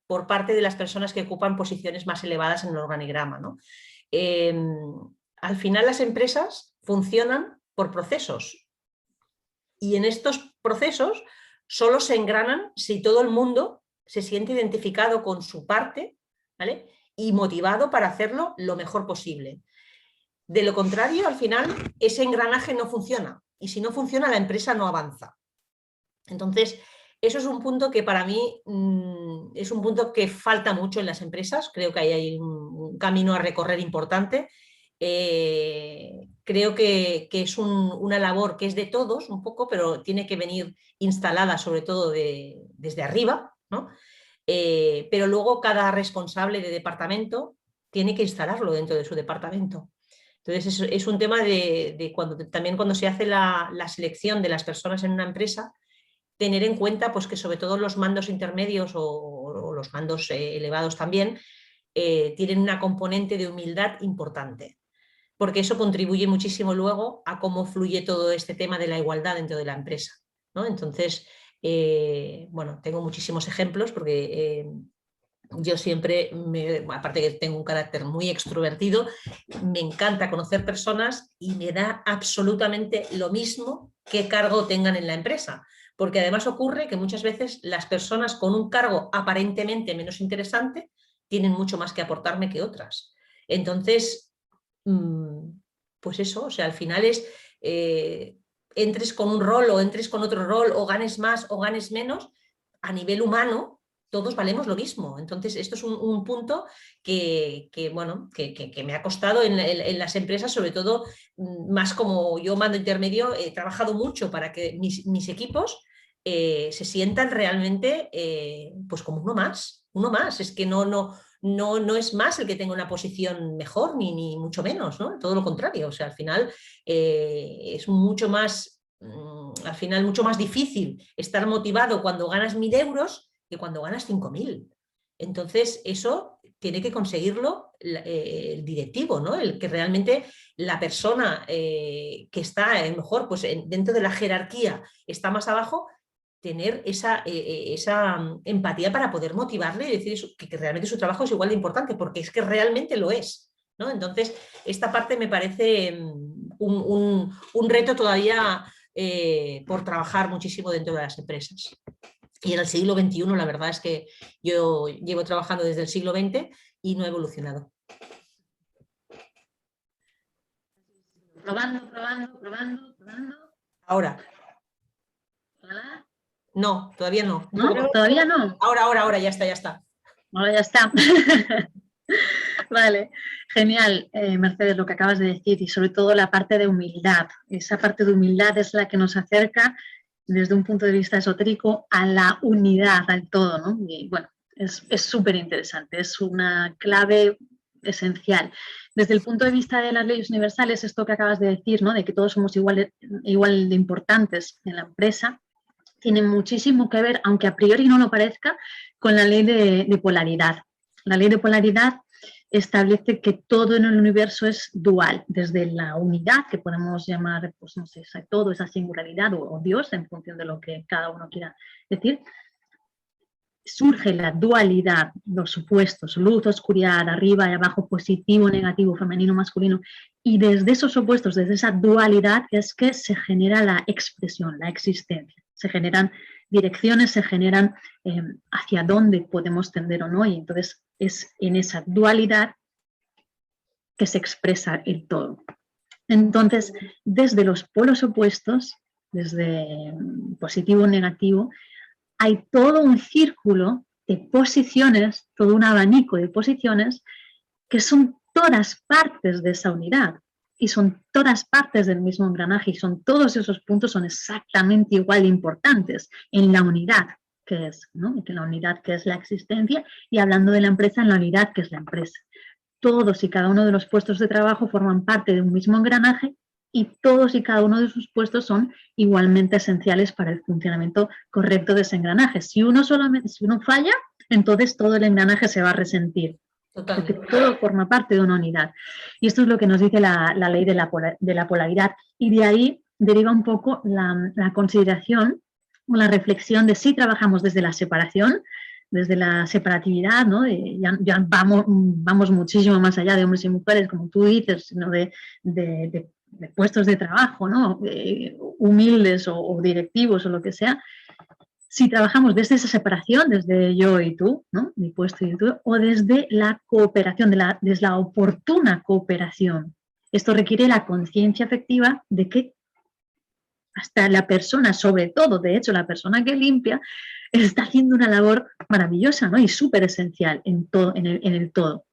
por parte de las personas que ocupan posiciones más elevadas en el organigrama, ¿no? Al final las empresas funcionan por procesos y en estos procesos solo se engranan si todo el mundo se siente identificado con su parte, ¿vale? Y motivado para hacerlo lo mejor posible. De lo contrario, al final, ese engranaje no funciona. Y si no funciona, la empresa no avanza. Entonces, eso es un punto que para mí es un punto que falta mucho en las empresas. Creo que ahí hay un camino a recorrer importante. Creo que es una labor que es de todos un poco, pero tiene que venir instalada sobre todo desde arriba, ¿no? Pero luego cada responsable de departamento tiene que instalarlo dentro de su departamento. Entonces es un tema de también cuando se hace la selección de las personas en una empresa, tener en cuenta pues, que sobre todo los mandos intermedios o los mandos elevados también tienen una componente de humildad importante, porque eso contribuye muchísimo luego a cómo fluye todo este tema de la igualdad dentro de la empresa, ¿no? Entonces, bueno, tengo muchísimos ejemplos porque yo siempre, aparte que tengo un carácter muy extrovertido, me encanta conocer personas y me da absolutamente lo mismo qué cargo tengan en la empresa. Porque además ocurre que muchas veces las personas con un cargo aparentemente menos interesante tienen mucho más que aportarme que otras. Entonces, pues eso, o sea, al final es entres con un rol o entres con otro rol o ganes más o ganes menos, a nivel humano todos valemos lo mismo. Entonces, esto es un punto que me ha costado en las empresas, sobre todo más como yo mando intermedio, he trabajado mucho para que mis equipos se sientan realmente pues como uno más. Es que no es más el que tenga una posición mejor, ni mucho menos, ¿no? Todo lo contrario. O sea, al final es mucho más, al final mucho más difícil estar motivado cuando ganas 1.000 euros que cuando ganas 5.000. Entonces, eso tiene que conseguirlo el directivo, ¿no? El que realmente la persona que está, a lo mejor, pues dentro de la jerarquía, está más abajo, tener esa empatía para poder motivarle y decir que realmente su trabajo es igual de importante, porque es que realmente lo es, ¿no? Entonces, esta parte me parece un reto todavía por trabajar muchísimo dentro de las empresas. Y en el siglo XXI la verdad es que yo llevo trabajando desde el siglo XX y no he evolucionado. Probando. Ahora. ¿Hola? No, todavía no. ¿No? ¿Todavía no? Ahora, ya está. Ahora ya está. Vale, genial, Mercedes, lo que acabas de decir y sobre todo la parte de humildad. Esa parte de humildad es la que nos acerca desde un punto de vista esotérico a la unidad, al todo, ¿no? Y bueno, es súper interesante, es una clave esencial. Desde el punto de vista de las leyes universales, esto que acabas de decir, ¿no? De que todos somos igual de importantes en la empresa, tiene muchísimo que ver, aunque a priori no lo parezca, con la ley de polaridad. La ley de polaridad establece que todo en el universo es dual, desde la unidad, que podemos llamar, pues no sé, todo, esa singularidad o Dios, en función de lo que cada uno quiera decir, surge la dualidad, los opuestos, luz, oscuridad, arriba y abajo, positivo, negativo, femenino, masculino, y desde esos opuestos, desde esa dualidad, es que se genera la expresión, la existencia, se generan direcciones, se generan hacia dónde podemos tender o no, y entonces es en esa dualidad que se expresa el todo. Entonces, desde los polos opuestos, desde positivo o negativo, hay todo un círculo de posiciones, todo un abanico de posiciones que son todas partes de esa unidad y son todas partes del mismo engranaje y todos esos puntos son exactamente igual de importantes en la unidad que es, ¿no? En la unidad que es la existencia y hablando de la empresa, en la unidad que es la empresa. Todos y cada uno de los puestos de trabajo forman parte de un mismo engranaje y todos y cada uno de sus puestos son igualmente esenciales para el funcionamiento correcto de ese engranaje. Si uno falla, entonces todo el engranaje se va a resentir. Totalmente. Porque todo forma parte de una unidad. Y esto es lo que nos dice la ley de la polaridad. Y de ahí deriva un poco la consideración o la reflexión de si trabajamos desde la separación, desde la separatividad, ¿no? Ya vamos muchísimo más allá de hombres y mujeres, como tú dices, sino de puestos de trabajo, ¿no? Humildes o directivos o lo que sea. si trabajamos desde esa separación, desde yo y tú, ¿no? Mi puesto y tú, o desde la cooperación, desde la oportuna cooperación. Esto requiere la conciencia afectiva de que hasta la persona, sobre todo, de hecho, la persona que limpia, está haciendo una labor maravillosa, ¿no? Y súper esencial en el todo.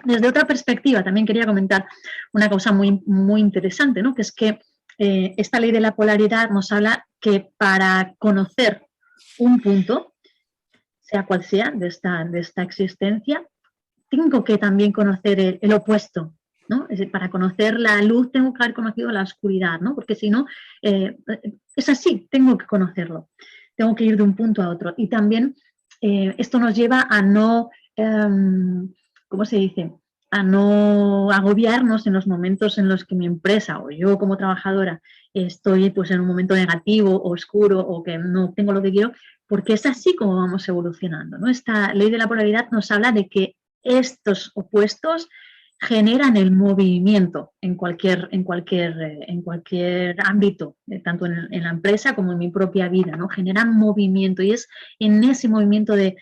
Desde otra perspectiva, también quería comentar una cosa muy, muy interesante, ¿no? Que es que esta ley de la polaridad nos habla que para conocer un punto, sea cual sea, de esta existencia, tengo que también conocer el opuesto, ¿no? Es decir, para conocer la luz tengo que haber conocido la oscuridad, ¿no? Porque si no, es así, tengo que conocerlo, tengo que ir de un punto a otro. Y también esto nos lleva a no, ¿cómo se dice? A no agobiarnos en los momentos en los que mi empresa o yo como trabajadora estoy pues en un momento negativo, oscuro o que no tengo lo que quiero, porque es así como vamos evolucionando, ¿no? Esta ley de la polaridad nos habla de que estos opuestos generan el movimiento en cualquier ámbito, tanto en la empresa como en mi propia vida, ¿no? Generan movimiento y es en ese movimiento de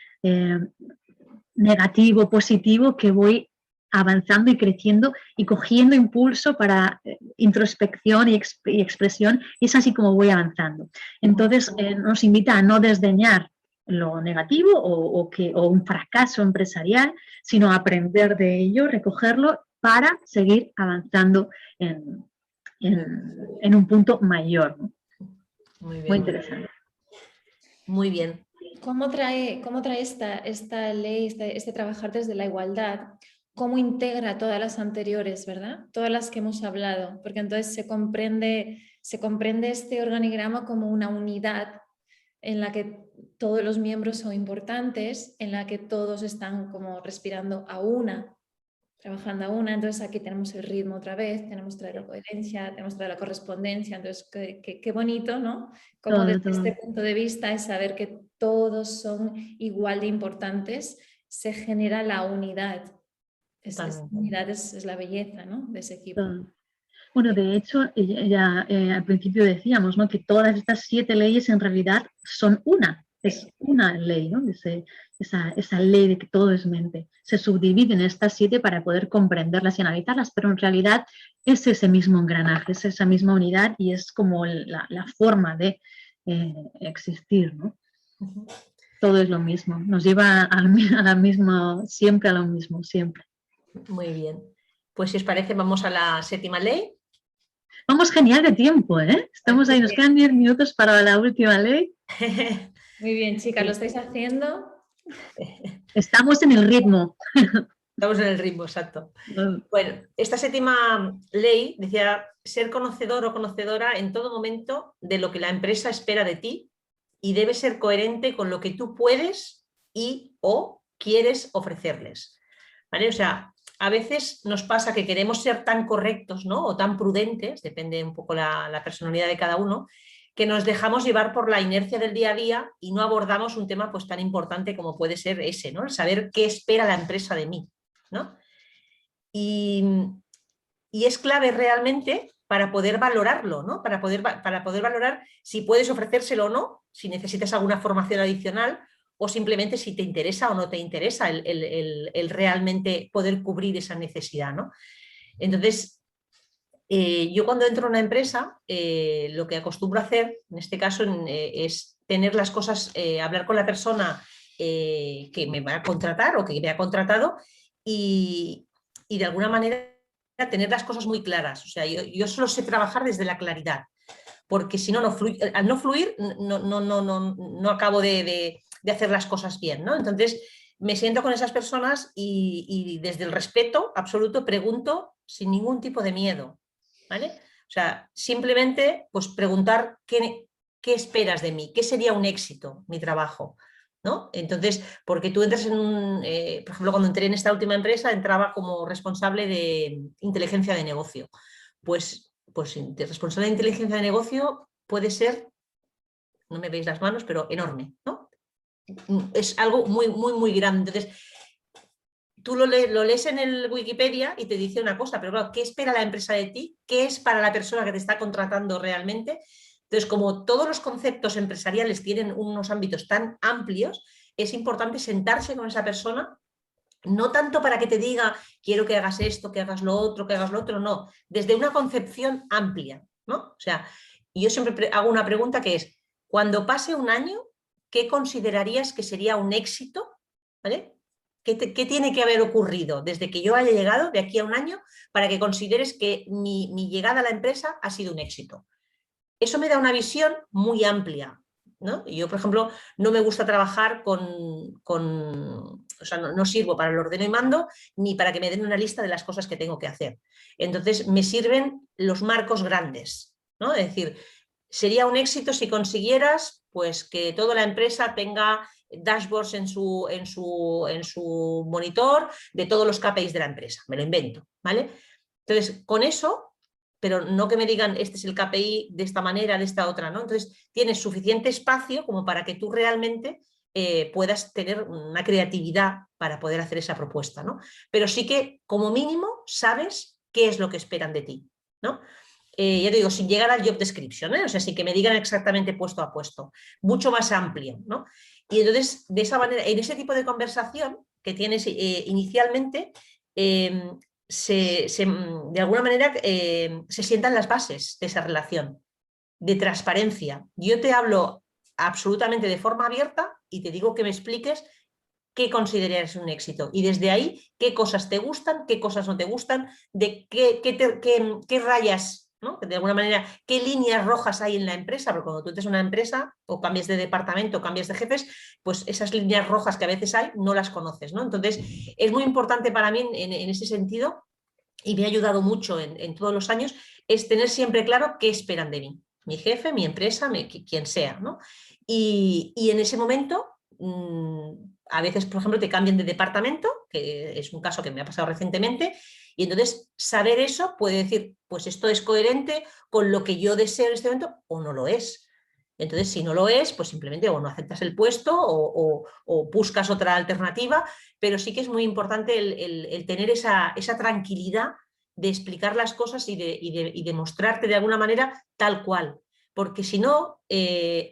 negativo, positivo, que voy avanzando y creciendo y cogiendo impulso para introspección y expresión, y es así como voy avanzando. Entonces nos invita a no desdeñar lo negativo o un fracaso empresarial, sino a aprender de ello, recogerlo para seguir avanzando en un punto mayor, ¿no? Muy bien. Muy interesante. Muy bien. ¿Cómo trae esta ley, este trabajar desde la igualdad? ¿Cómo integra todas las anteriores, verdad? Todas las que hemos hablado, porque entonces se comprende este organigrama como una unidad en la que todos los miembros son importantes, en la que todos están como respirando a una, trabajando a una. Entonces aquí tenemos el ritmo otra vez, tenemos traer la coherencia, tenemos traer la correspondencia. Entonces qué bonito, ¿no? Como desde este punto de vista es saber que todos son igual de importantes, se genera la unidad. Esa unidad es la belleza, ¿no? De ese equipo. Bueno, de hecho, ya al principio decíamos, ¿no? Que todas estas 7 leyes en realidad son es una ley, ¿no? Esa ley de que todo es mente. Se subdividen estas 7 para poder comprenderlas y analizarlas, pero en realidad es ese mismo engranaje, es esa misma unidad y es como la forma de existir, ¿no? Todo es lo mismo, nos lleva a la misma, siempre a lo mismo, siempre. Muy bien. Pues si os parece, vamos a la 7ª ley. Vamos genial de tiempo, ¿eh? Estamos ahí, nos quedan 10 minutos para la última ley. Muy bien, chicas, ¿lo estáis haciendo? Estamos en el ritmo. Estamos en el ritmo, exacto. Bueno, esta 7ª ley decía ser conocedor o conocedora en todo momento de lo que la empresa espera de ti y debe ser coherente con lo que tú puedes y o quieres ofrecerles. ¿Vale? O sea, a veces nos pasa que queremos ser tan correctos, ¿no? O tan prudentes, depende un poco la personalidad de cada uno, que nos dejamos llevar por la inercia del día a día y no abordamos un tema pues tan importante como puede ser ese, ¿no? El saber qué espera la empresa de mí, ¿no? Y es clave realmente para poder valorarlo, ¿no? Para poder valorar si puedes ofrecérselo o no, si necesitas alguna formación adicional o simplemente si te interesa o no te interesa el realmente poder cubrir esa necesidad, ¿no? Entonces, yo cuando entro a una empresa, lo que acostumbro a hacer, en este caso, es tener las cosas, hablar con la persona que me va a contratar o que me ha contratado y de alguna manera tener las cosas muy claras. O sea, yo solo sé trabajar desde la claridad, porque si no, al no fluir, no acabo de hacer las cosas bien, ¿no? Entonces, me siento con esas personas y desde el respeto absoluto pregunto sin ningún tipo de miedo, ¿vale? O sea, simplemente pues preguntar qué esperas de mí, qué sería un éxito, mi trabajo, ¿no? Entonces, porque tú entras en por ejemplo, cuando entré en esta última empresa, entraba como responsable de inteligencia de negocio. Pues responsable de inteligencia de negocio puede ser, no me veis las manos, pero enorme, ¿no? Es algo muy, muy, muy grande. Entonces, tú lo lees en el Wikipedia y te dice una cosa, pero claro, ¿qué espera la empresa de ti? ¿Qué es para la persona que te está contratando realmente? Entonces, como todos los conceptos empresariales tienen unos ámbitos tan amplios, es importante sentarse con esa persona, no tanto para que te diga, quiero que hagas esto, que hagas lo otro, no, desde una concepción amplia, ¿no? O sea, yo siempre hago una pregunta que es, cuando pase un año, ¿qué considerarías que sería un éxito? ¿Vale? ¿Qué tiene que haber ocurrido desde que yo haya llegado, de aquí a un año, para que consideres que mi llegada a la empresa ha sido un éxito? Eso me da una visión muy amplia, ¿no? Yo, por ejemplo, no me gusta trabajar o sea, no sirvo para el ordeno y mando ni para que me den una lista de las cosas que tengo que hacer. Entonces, me sirven los marcos grandes, ¿no? Es decir, sería un éxito si consiguieras pues, que toda la empresa tenga dashboards en su monitor de todos los KPIs de la empresa. Me lo invento, ¿vale? Entonces, con eso, pero no que me digan este es el KPI de esta manera, de esta otra, ¿no? Entonces, tienes suficiente espacio como para que tú realmente puedas tener una creatividad para poder hacer esa propuesta, ¿no? Pero sí que, como mínimo, sabes qué es lo que esperan de ti, ¿no? Ya te digo, sin llegar al job description, ¿eh? O sea, sin que me digan exactamente puesto a puesto, mucho más amplio, ¿no? Y entonces, de esa manera, en ese tipo de conversación que tienes inicialmente, de alguna manera se sientan las bases de esa relación, de transparencia. Yo te hablo absolutamente de forma abierta y te digo que me expliques qué consideras un éxito. Y desde ahí, qué cosas te gustan, qué cosas no te gustan, de qué rayas, ¿no? De alguna manera, qué líneas rojas hay en la empresa, porque cuando tú entras a una empresa o cambias de departamento o cambias de jefes, pues esas líneas rojas que a veces hay no las conoces, ¿no? Entonces, es muy importante para mí en ese sentido, y me ha ayudado mucho en todos los años, es tener siempre claro qué esperan de mí. Mi jefe, mi empresa, quien sea, ¿no? Y en ese momento, a veces, por ejemplo, te cambian de departamento, que es un caso que me ha pasado recientemente, y entonces saber eso puede decir, pues esto es coherente con lo que yo deseo en este momento o no lo es. Entonces, si no lo es, pues simplemente o no aceptas el puesto o buscas otra alternativa, pero sí que es muy importante el tener esa tranquilidad de explicar las cosas y de mostrarte de alguna manera tal cual. Porque si no,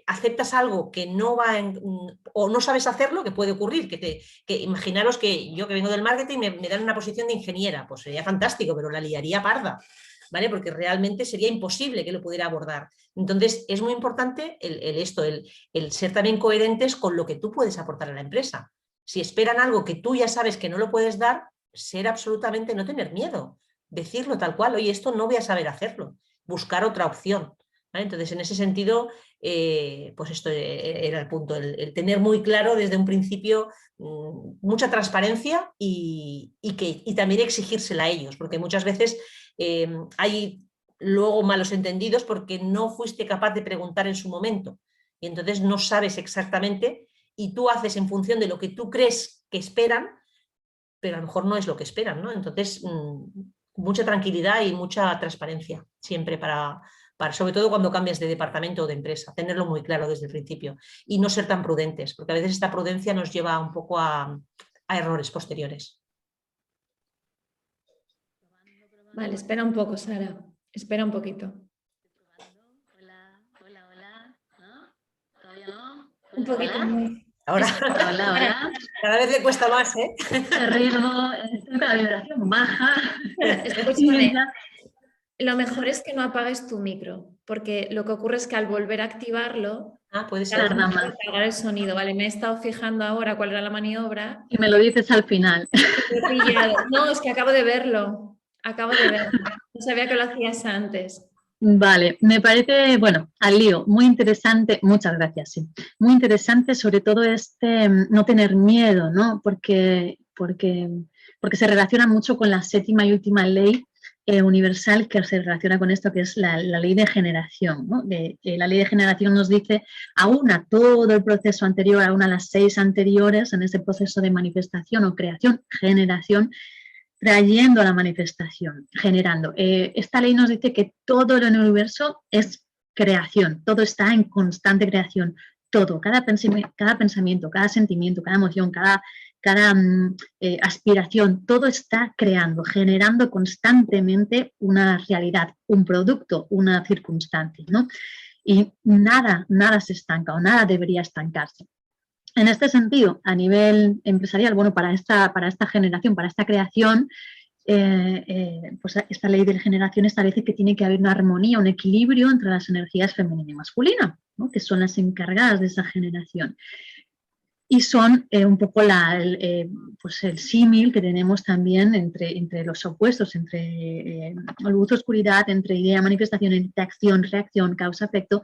aceptas algo que no va o no sabes hacerlo, que puede ocurrir, que imaginaros que yo que vengo del marketing me dan una posición de ingeniera, pues sería fantástico, pero la liaría parda, ¿vale? Porque realmente sería imposible que lo pudiera abordar. Entonces, es muy importante el ser también coherentes con lo que tú puedes aportar a la empresa. Si esperan algo que tú ya sabes que no lo puedes dar, ser absolutamente, no tener miedo, decirlo tal cual, oye, esto no voy a saber hacerlo, buscar otra opción. ¿Vale? Entonces, en ese sentido, pues esto era el punto, el tener muy claro desde un principio mucha transparencia y también exigírsela a ellos, porque muchas veces hay luego malos entendidos porque no fuiste capaz de preguntar en su momento y entonces no sabes exactamente y tú haces en función de lo que tú crees que esperan, pero a lo mejor no es lo que esperan, ¿no? Entonces, mucha tranquilidad y mucha transparencia siempre sobre todo cuando cambias de departamento o de empresa, tenerlo muy claro desde el principio y no ser tan prudentes, porque a veces esta prudencia nos lleva un poco a errores posteriores. Vale, espera un poco, Sara. Espera un poquito. Hola. ¿No? ¿Todavía no? Un poquito más. Ahora, Hola. cada vez le cuesta más, ¿eh? Este ritmo, estoy con la vibración baja. Escúchame, lo mejor es que no apagues tu micro, porque lo que ocurre es que al volver a activarlo, Puede ser. Tarda más. apagar el sonido, ¿vale? Me he estado fijando ahora cuál era la maniobra. Y me lo dices al final. Lo he pillado. No, es que acabo de verlo. No sabía que lo hacías antes. Vale, me parece, bueno, al lío, muy interesante, muchas gracias, sí. Muy interesante sobre todo no tener miedo, ¿no? Porque se relaciona mucho con la séptima y última ley universal que se relaciona con esto, que es la ley de generación, ¿no? La ley de generación nos dice, aúna todo el proceso anterior, aúna las 6 anteriores en ese proceso de manifestación o creación, generación, trayendo a la manifestación, generando. Esta ley nos dice que todo en el universo es creación, todo está en constante creación, todo, cada pensamiento, cada sentimiento, cada emoción, cada aspiración, todo está creando, generando constantemente una realidad, un producto, una circunstancia, ¿no? y nada se estanca o nada debería estancarse. En este sentido, a nivel empresarial, bueno, para esta generación, para esta creación, pues esta ley de generación establece que tiene que haber una armonía, un equilibrio entre las energías femenina y masculina, ¿no? Que son las encargadas de esa generación. Y son un poco pues el símil que tenemos también entre los opuestos, entre luz-oscuridad, entre idea, manifestación, entre acción, reacción, causa-efecto,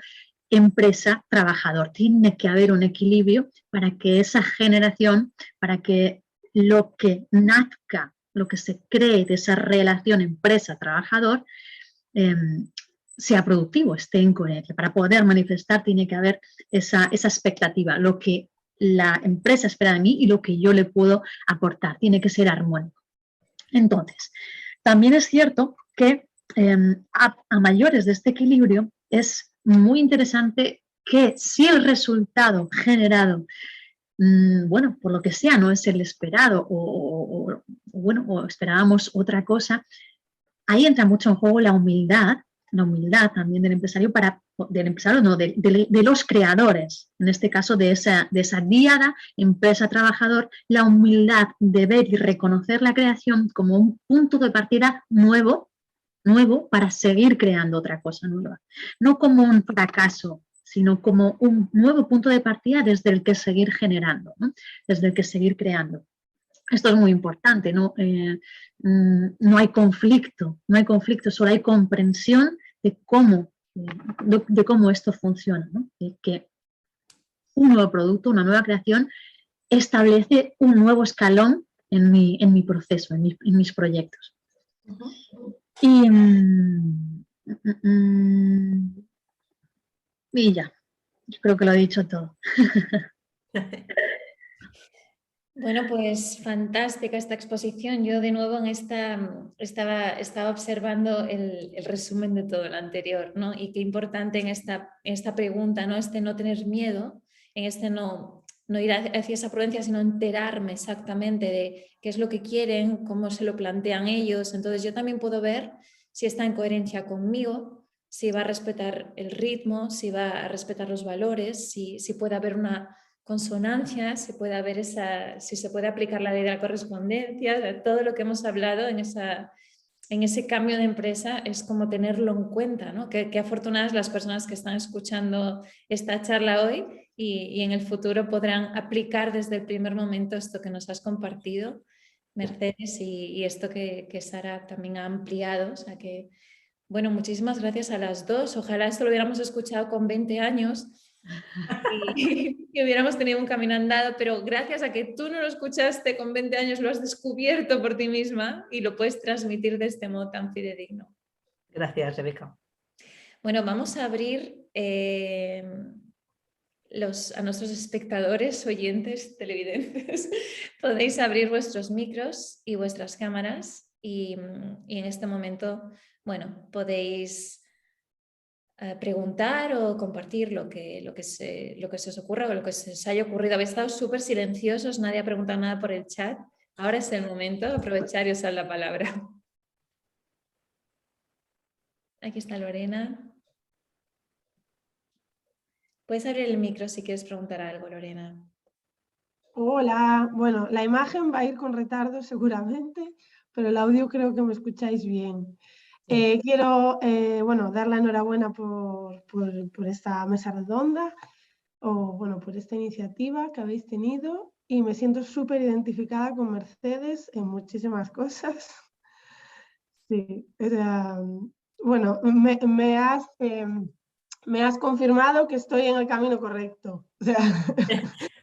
empresa-trabajador. Tiene que haber un equilibrio para que esa generación, para que lo que nazca, lo que se cree de esa relación empresa-trabajador, sea productivo, esté en coherencia. Para poder manifestar tiene que haber esa expectativa, lo que la empresa espera de mí y lo que yo le puedo aportar. Tiene que ser armónico. Entonces, también es cierto que a mayores de este equilibrio es muy interesante que si el resultado generado, bueno, por lo que sea, no es el esperado o esperábamos otra cosa, ahí entra mucho en juego la humildad también del empresario, de los creadores, en este caso de esa diada empresa-trabajador, la humildad de ver y reconocer la creación como un punto de partida nuevo para seguir creando otra cosa nueva. No como un fracaso, sino como un nuevo punto de partida desde el que seguir generando, ¿no? Desde el que seguir creando. Esto es muy importante, ¿no? No hay conflicto, solo hay comprensión de cómo esto funciona, ¿no? Que un nuevo producto, una nueva creación establece un nuevo escalón en mi proceso, en mis proyectos. Y ya, yo creo que lo he dicho todo. Bueno, pues fantástica esta exposición. Yo de nuevo estaba observando el resumen de todo lo anterior, ¿no? Y qué importante en esta pregunta, ¿no? No tener miedo, no ir hacia esa prudencia, sino enterarme exactamente de qué es lo que quieren, cómo se lo plantean ellos. Entonces yo también puedo ver si está en coherencia conmigo, si va a respetar el ritmo, si va a respetar los valores, si puede haber una consonancia, si se puede aplicar la ley de la correspondencia, de todo lo que hemos hablado en ese cambio de empresa, es como tenerlo en cuenta, ¿no? Qué afortunadas las personas que están escuchando esta charla hoy y en el futuro podrán aplicar desde el primer momento esto que nos has compartido, Mercedes, y esto que Sara también ha ampliado. O sea que, bueno, muchísimas gracias a las dos. Ojalá esto lo hubiéramos escuchado con 20 años y hubiéramos tenido un camino andado, pero gracias a que tú no lo escuchaste con 20 años, lo has descubierto por ti misma y lo puedes transmitir de este modo tan fidedigno. Gracias, Rebeca. Bueno, vamos a abrir a nuestros espectadores, oyentes, televidentes. Podéis abrir vuestros micros y vuestras cámaras y en este momento, bueno, podéis preguntar o compartir lo que se os ocurra o lo que se os haya ocurrido. Habéis estado súper silenciosos, nadie ha preguntado nada por el chat. Ahora es el momento de aprovechar y usar la palabra. Aquí está Lorena. Puedes abrir el micro si quieres preguntar algo, Lorena. Hola, bueno, la imagen va a ir con retardo seguramente, pero el audio creo que me escucháis bien. Quiero dar la enhorabuena por esta mesa redonda por esta iniciativa que habéis tenido y me siento súper identificada con Mercedes en muchísimas cosas. Sí, bueno, me has confirmado que estoy en el camino correcto. O sea,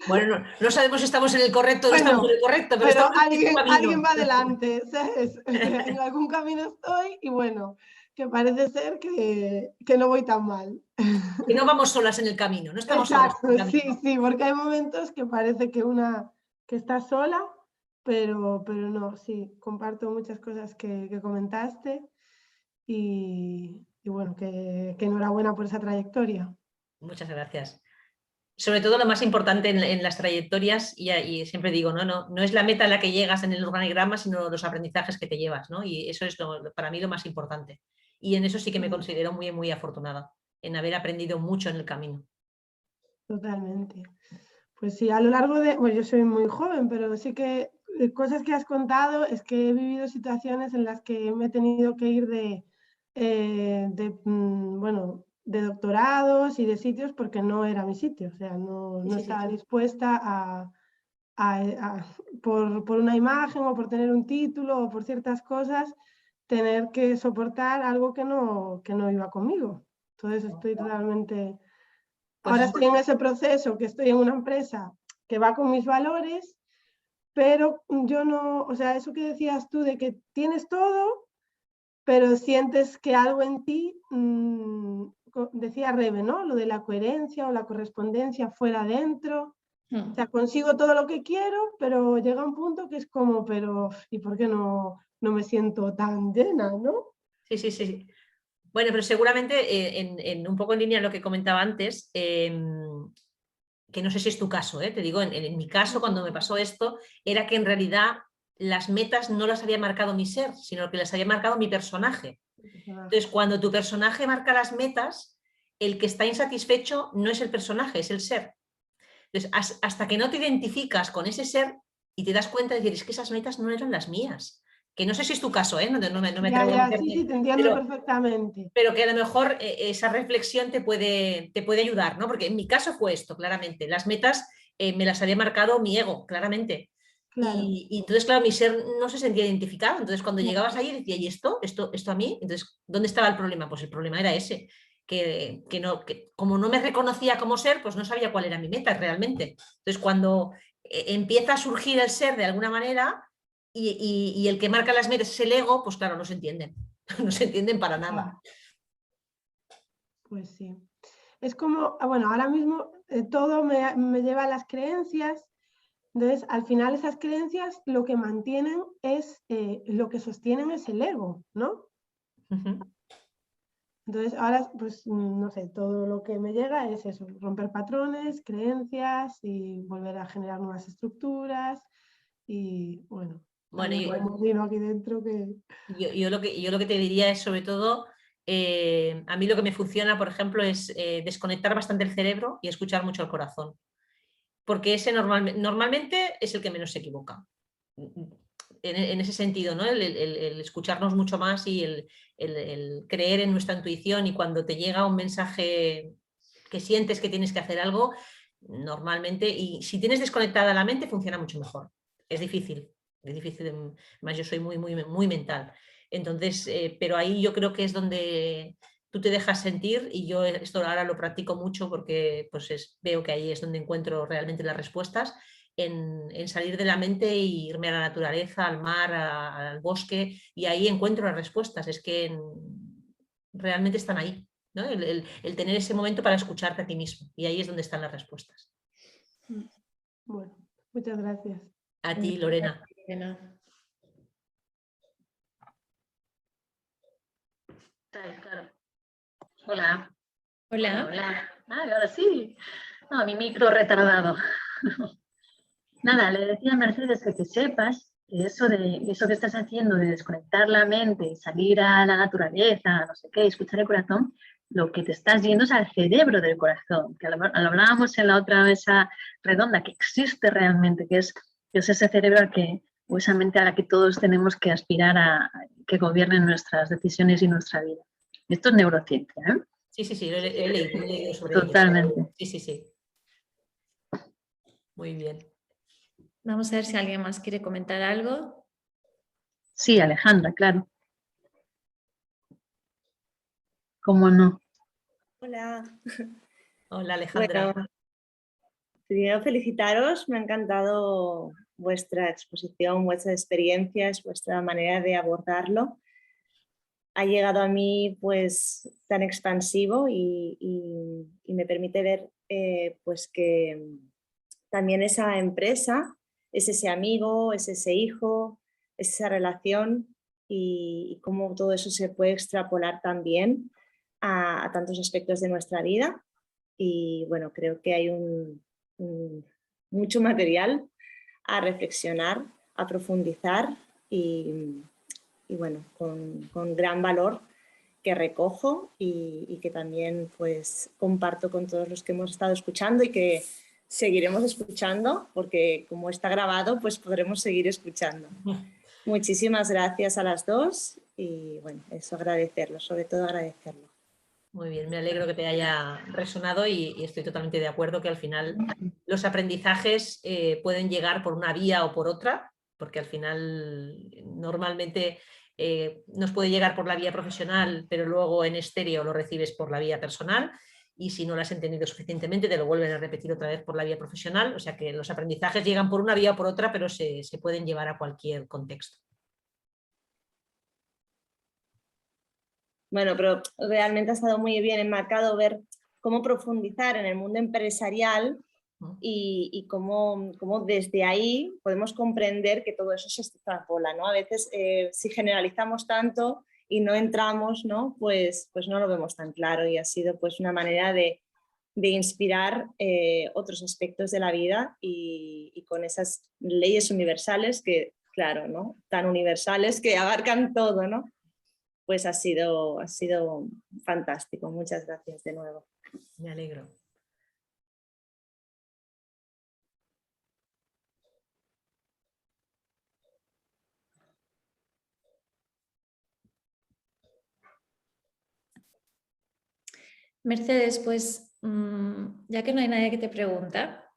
bueno, no sabemos si estamos en el correcto o no estamos en el correcto, pero estamos alguien va adelante, ¿sabes? O sea, en algún camino estoy y bueno, que parece ser que no voy tan mal. Que no vamos solas en el camino, no estamos Exacto, solas en el camino. Sí, porque hay momentos que parece que está sola, pero no, sí, comparto muchas cosas que comentaste y bueno, que enhorabuena por esa trayectoria. Muchas gracias. Sobre todo lo más importante en las trayectorias, y siempre digo, no es la meta a la que llegas en el organigrama, sino los aprendizajes que te llevas, ¿no? Y eso es para mí lo más importante. Y en eso sí que me considero muy, muy afortunada. en haber aprendido mucho en el camino. Totalmente. Pues sí, a lo largo de, bueno, yo soy muy joven, pero sí que cosas que has contado es que he vivido situaciones en las que me he tenido que ir bueno, de doctorados y de sitios porque no era mi sitio, o sea, no estaba dispuesta por una imagen o por tener un título o por ciertas cosas, tener que soportar algo que no iba conmigo. Entonces estoy totalmente... Ahora estoy en ese proceso, que estoy en una empresa que va con mis valores, pero yo no, o sea, eso que decías tú de que tienes todo, pero sientes que algo en ti, decía Rebe, ¿no? Lo de la coherencia o la correspondencia fuera dentro. O sea, consigo todo lo que quiero, pero llega un punto que es como, pero ¿y por qué no me siento tan llena, no? Sí, sí, sí. Bueno, pero seguramente un poco en línea a lo que comentaba antes, que no sé si es tu caso, te digo, en mi caso cuando me pasó esto, era que en realidad las metas no las había marcado mi ser, sino que las había marcado mi personaje. Entonces, cuando tu personaje marca las metas, el que está insatisfecho no es el personaje, es el ser. Entonces, hasta que no te identificas con ese ser y te das cuenta de decir, es que esas metas no eran las mías. Que no sé si es tu caso, no me atrevo a meterme, Sí, te entiendo perfectamente. Pero que a lo mejor esa reflexión te puede ayudar, ¿no? Porque en mi caso fue esto, claramente. Las metas me las había marcado mi ego, claramente. Claro. Y entonces, claro, mi ser no se sentía identificado. Entonces, cuando llegabas ahí, decía, ¿y esto a mí? Entonces, ¿dónde estaba el problema? Pues el problema era ese, que como no me reconocía como ser, pues no sabía cuál era mi meta realmente. Entonces, cuando empieza a surgir el ser de alguna manera y el que marca las metas es el ego, pues claro, no se entienden. No se entienden para nada. Pues sí. Es como, bueno, ahora mismo todo me lleva a las creencias. Entonces, al final esas creencias lo que mantienen es, lo que sostienen es el ego, ¿no? Entonces, ahora, pues, no sé, todo lo que me llega es eso, romper patrones, creencias y volver a generar nuevas estructuras y, bueno, yo aquí dentro que... Yo lo que te diría es, sobre todo, a mí lo que me funciona, por ejemplo, es desconectar bastante el cerebro y escuchar mucho el corazón. Porque ese normalmente es el que menos se equivoca. En ese sentido, ¿no? El escucharnos mucho más y el creer en nuestra intuición, y cuando te llega un mensaje que sientes que tienes que hacer algo, normalmente, y si tienes desconectada la mente, funciona mucho mejor. Es difícil, más yo soy muy, muy, muy mental. Entonces, pero ahí yo creo que es donde tú te dejas sentir, y yo esto ahora lo practico mucho porque pues veo que ahí es donde encuentro realmente las respuestas, en salir de la mente e irme a la naturaleza, al mar, al bosque, y ahí encuentro las respuestas. Es que realmente están ahí, ¿no? El tener ese momento para escucharte a ti mismo, y ahí es donde están las respuestas. Bueno, muchas gracias. A ti, Lorena. Claro. Hola. Hola. Hola. Ahora sí. No, mi micro retardado. Nada, le decía a Mercedes que sepas que eso que estás haciendo de desconectar la mente, salir a la naturaleza, no sé qué, escuchar el corazón, lo que te estás yendo es al cerebro del corazón, que lo hablábamos en la otra mesa redonda, que existe realmente, que es ese cerebro o esa mente a la que todos tenemos que aspirar a que gobiernen nuestras decisiones y nuestra vida. Esto es neurociencia, ¿eh? Sí, he leído sobre ello. Totalmente. Sí. Muy bien. Vamos a ver si alguien más quiere comentar algo. Sí, Alejandra, claro. ¿Cómo no? Hola. Hola, Alejandra. Bueno, primero felicitaros, me ha encantado vuestra exposición, vuestras experiencias, vuestra manera de abordarlo. Ha llegado a mí pues tan expansivo y me permite ver pues que también esa empresa es ese amigo, es ese hijo, es esa relación, y cómo todo eso se puede extrapolar también a tantos aspectos de nuestra vida. Y bueno, creo que hay mucho material a reflexionar, a profundizar y bueno, con gran valor que recojo y que también pues comparto con todos los que hemos estado escuchando y que seguiremos escuchando, porque como está grabado, pues podremos seguir escuchando. Muchísimas gracias a las dos y bueno, eso, agradecerlo, sobre todo agradecerlo. Muy bien, me alegro que te haya resonado y estoy totalmente de acuerdo que al final los aprendizajes pueden llegar por una vía o por otra, porque al final normalmente nos puede llegar por la vía profesional, pero luego en estéreo lo recibes por la vía personal, y si no lo has entendido suficientemente te lo vuelven a repetir otra vez por la vía profesional. O sea que los aprendizajes llegan por una vía o por otra, pero se pueden llevar a cualquier contexto. Bueno, pero realmente ha estado muy bien enmarcado ver cómo profundizar en el mundo empresarial y cómo desde ahí podemos comprender que todo eso se extrapola, ¿no? A veces si generalizamos tanto y no entramos, ¿no? Pues no lo vemos tan claro, y ha sido pues una manera de inspirar otros aspectos de la vida y con esas leyes universales que, claro, ¿no? Tan universales que abarcan todo, ¿no? Pues ha sido fantástico. Muchas gracias de nuevo. Me alegro. Mercedes, pues ya que no hay nadie que te pregunta,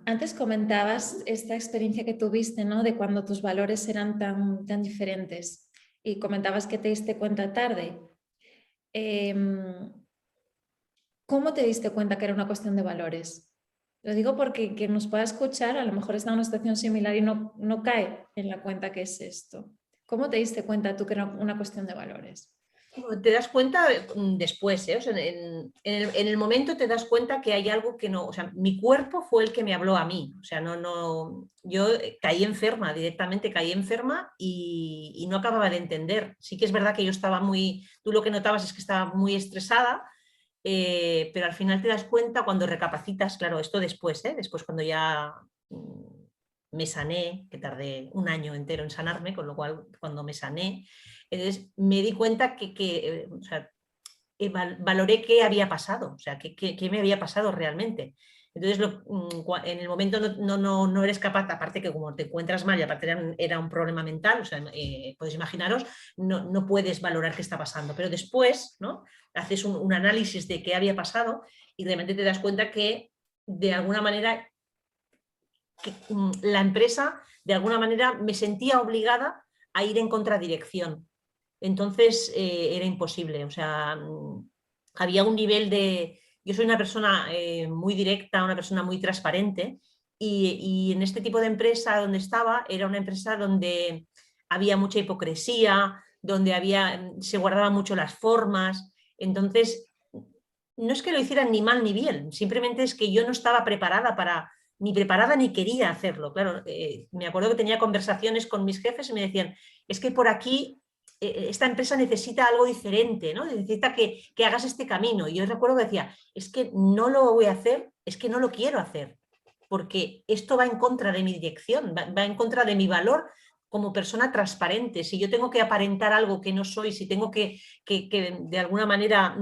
antes comentabas esta experiencia que tuviste, ¿no? De cuando tus valores eran tan diferentes, y comentabas que te diste cuenta tarde. ¿Cómo te diste cuenta que era una cuestión de valores? Lo digo porque quien nos pueda escuchar a lo mejor está en una situación similar y no cae en la cuenta que es esto. ¿Cómo te diste cuenta tú que era una cuestión de valores? Te das cuenta después, ¿eh? O sea, en el momento te das cuenta que hay algo que no, o sea, mi cuerpo fue el que me habló a mí, o sea, yo caí enferma, directamente caí enferma y no acababa de entender. Sí que es verdad que yo estaba tú lo que notabas es que estaba muy estresada, pero al final te das cuenta cuando recapacitas, claro, esto después, después cuando ya me sané, que tardé un año entero en sanarme, con lo cual cuando me sané, entonces me di cuenta que o sea, valoré qué había pasado, o sea, qué me había pasado realmente. Entonces, en el momento no eres capaz, aparte que como te encuentras mal y aparte era un problema mental, o sea, podéis imaginaros, no puedes valorar qué está pasando, pero después, ¿no? Haces un análisis de qué había pasado y realmente te das cuenta que de alguna manera la empresa, de alguna manera, me sentía obligada a ir en contradirección. Entonces era imposible, o sea, había un nivel de... Yo soy una persona muy directa, una persona muy transparente, y en este tipo de empresa donde estaba, era una empresa donde había mucha hipocresía, donde se guardaban mucho las formas. Entonces, no es que lo hicieran ni mal ni bien, simplemente es que yo no estaba preparada ni quería hacerlo. Claro, me acuerdo que tenía conversaciones con mis jefes y me decían, es que por aquí esta empresa necesita algo diferente, ¿no? Necesita que hagas este camino. Y yo recuerdo que decía, es que no lo voy a hacer, es que no lo quiero hacer, porque esto va en contra de mi dirección, va en contra de mi valor como persona transparente. Si yo tengo que aparentar algo que no soy, si tengo que de alguna manera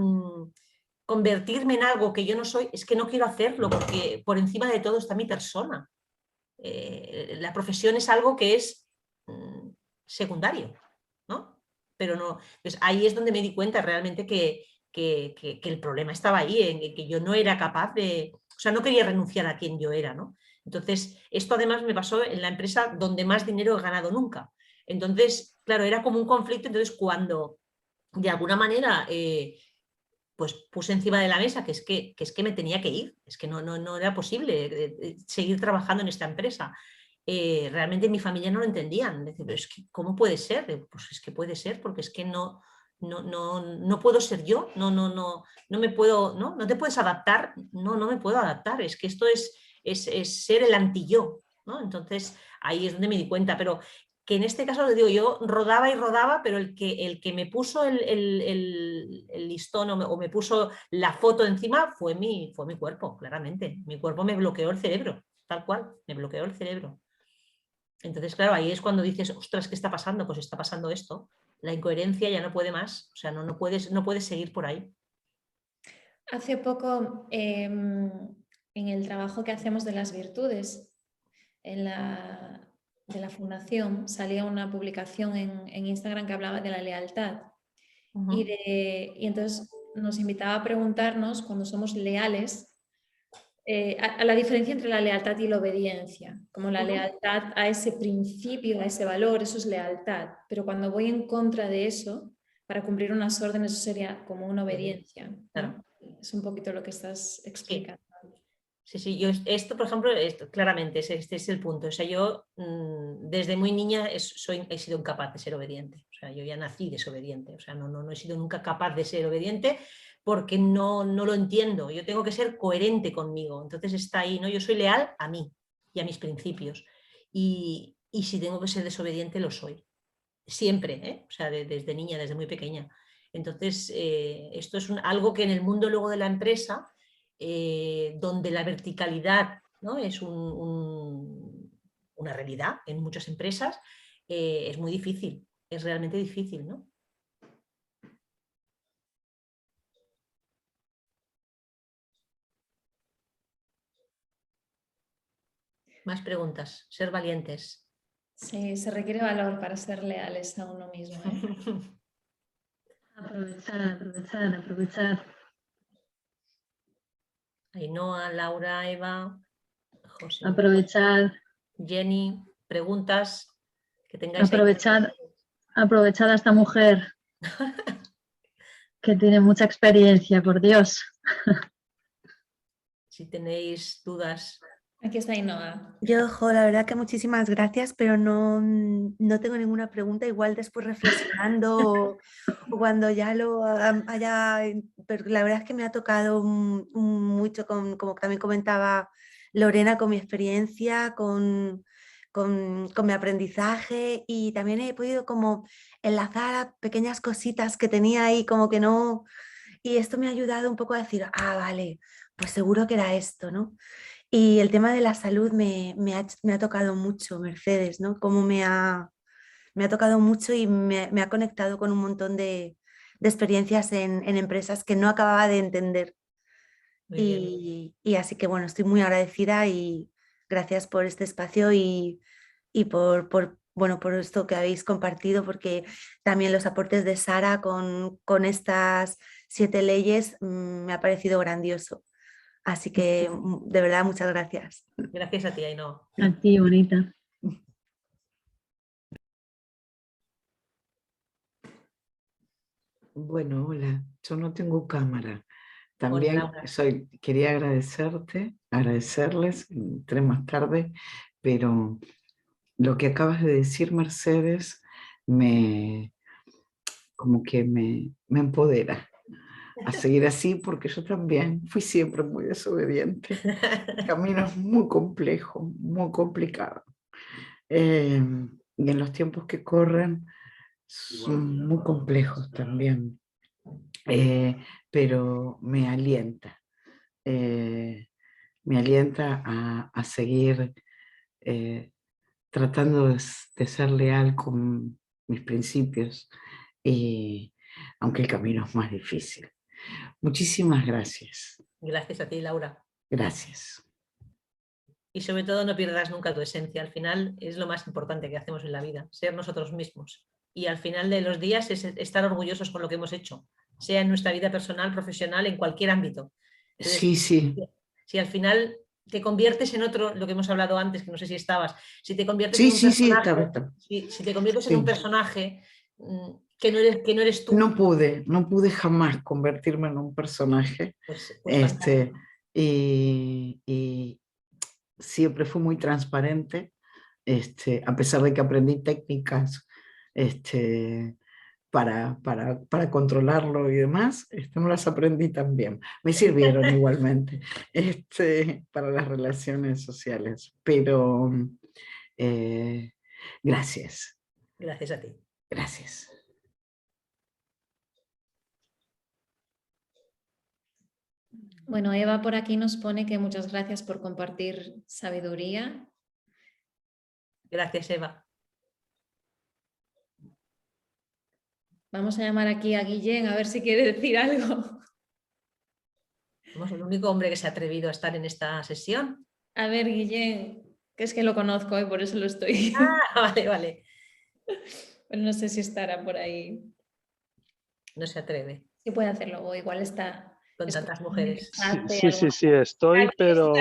convertirme en algo que yo no soy, es que no quiero hacerlo, porque por encima de todo está mi persona. La profesión es algo que es secundario, ¿no? Pero no, pues ahí es donde me di cuenta realmente que el problema estaba ahí, en que yo no era capaz o sea, no quería renunciar a quien yo era, ¿no? Entonces, esto además me pasó en la empresa donde más dinero he ganado nunca. Entonces, claro, era como un conflicto. Entonces, cuando de alguna manera pues puse encima de la mesa que es que me tenía que ir, es que no era posible seguir trabajando en esta empresa. Realmente mi familia no lo entendían. Decía, pero es que, ¿cómo puede ser? Pues es que puede ser, porque es que no puedo ser yo, no me puedo, no te puedes adaptar, no me puedo adaptar, es que esto es ser el anti-yo, ¿no? Entonces ahí es donde me di cuenta, pero que en este caso, digo, yo rodaba y rodaba, pero el que me puso el listón o me puso la foto encima fue mi cuerpo, claramente. Mi cuerpo me bloqueó el cerebro, tal cual, me bloqueó el cerebro. Entonces, claro, ahí es cuando dices, ostras, ¿qué está pasando? Pues está pasando esto. La incoherencia ya no puede más, o sea, no puedes seguir por ahí. Hace poco, en el trabajo que hacemos de las virtudes de la fundación, salía una publicación en Instagram que hablaba de la lealtad. Y entonces nos invitaba a preguntarnos, cuando somos leales, a la diferencia entre la lealtad y la obediencia. Como la lealtad a ese principio, a ese valor, eso es lealtad. Pero cuando voy en contra de eso, para cumplir unas órdenes, eso sería como una obediencia, ¿no? Claro. Es un poquito lo que estás explicando. Sí, yo esto, por ejemplo, claramente, este es el punto. O sea, yo desde muy niña he sido incapaz de ser obediente. O sea, yo ya nací desobediente. O sea, no he sido nunca capaz de ser obediente porque no lo entiendo. Yo tengo que ser coherente conmigo. Entonces está ahí, ¿no? Yo soy leal a mí y a mis principios. Y si tengo que ser desobediente, lo soy. Siempre, ¿eh? O sea, desde niña, desde muy pequeña. Entonces, esto es algo que en el mundo luego de la empresa, donde la verticalidad, ¿no? es una realidad en muchas empresas, es muy difícil, es realmente difícil, ¿no? Más preguntas, ser valientes. Sí, se requiere valor para ser leales a uno mismo, ¿eh? Aprovechar. Ainhoa, Laura, Eva, José, Aprovechar Jenny, preguntas que tengáis ahí. a esta mujer que tiene mucha experiencia, por Dios. Si tenéis dudas. Aquí está Ainhoa. Yo, la verdad que muchísimas gracias, pero no tengo ninguna pregunta. Igual después reflexionando o cuando ya lo haya... Pero la verdad es que me ha tocado mucho, como también comentaba Lorena, con mi experiencia, con mi aprendizaje, y también he podido como enlazar a pequeñas cositas que tenía ahí como que no... Y esto me ha ayudado un poco a decir, vale, pues seguro que era esto, ¿no? Y el tema de la salud me ha tocado mucho, Mercedes, ¿no? Como me ha tocado mucho y me ha conectado con un montón de experiencias en empresas que no acababa de entender. Muy bien. Y así que bueno, estoy muy agradecida y gracias por este espacio y bueno, por esto que habéis compartido, porque también los aportes de Sara con estas 7 leyes me ha parecido grandioso. Así que de verdad, muchas gracias. Gracias a ti, Ainhoa. A ti, bonita. Bueno, hola, yo no tengo cámara. Hola, También Laura. quería agradecerles, entré más tarde, pero lo que acabas de decir, Mercedes, como que me empodera a seguir así, porque yo también fui siempre muy desobediente. El camino es muy complejo, muy complicado. Y en los tiempos que corren son muy complejos también. Pero me alienta a seguir tratando de ser leal con mis principios, aunque el camino es más difícil. Muchísimas gracias. Gracias a ti, Laura. Gracias. Y sobre todo no pierdas nunca tu esencia. Al final es lo más importante que hacemos en la vida, ser nosotros mismos. Y al final de los días es estar orgullosos con lo que hemos hecho, sea en nuestra vida personal, profesional, en cualquier ámbito. Entonces, Sí. si al final te conviertes en otro, lo que hemos hablado antes, que no sé si estabas, si te conviertes en un Sí, personaje, está. si te conviertes en un Sí. personaje que no eres tú, No pude jamás convertirme en un personaje. pues fantástico. Y siempre fui muy transparente, a pesar de que aprendí técnicas para controlarlo y demás, no las aprendí tan bien. Me sirvieron igualmente para las relaciones sociales, pero gracias. Gracias a ti. Gracias. Bueno, Eva por aquí nos pone que muchas gracias por compartir sabiduría. Gracias, Eva. Vamos a llamar aquí a Guillén a ver si quiere decir algo. Somos el único hombre que se ha atrevido a estar en esta sesión. A ver, Guillén, que es que lo conozco y por eso lo estoy. Vale, vale. Pero no sé si estará por ahí. No se atreve. Sí puede hacerlo, o igual está con tantas mujeres. Sí, estoy, pero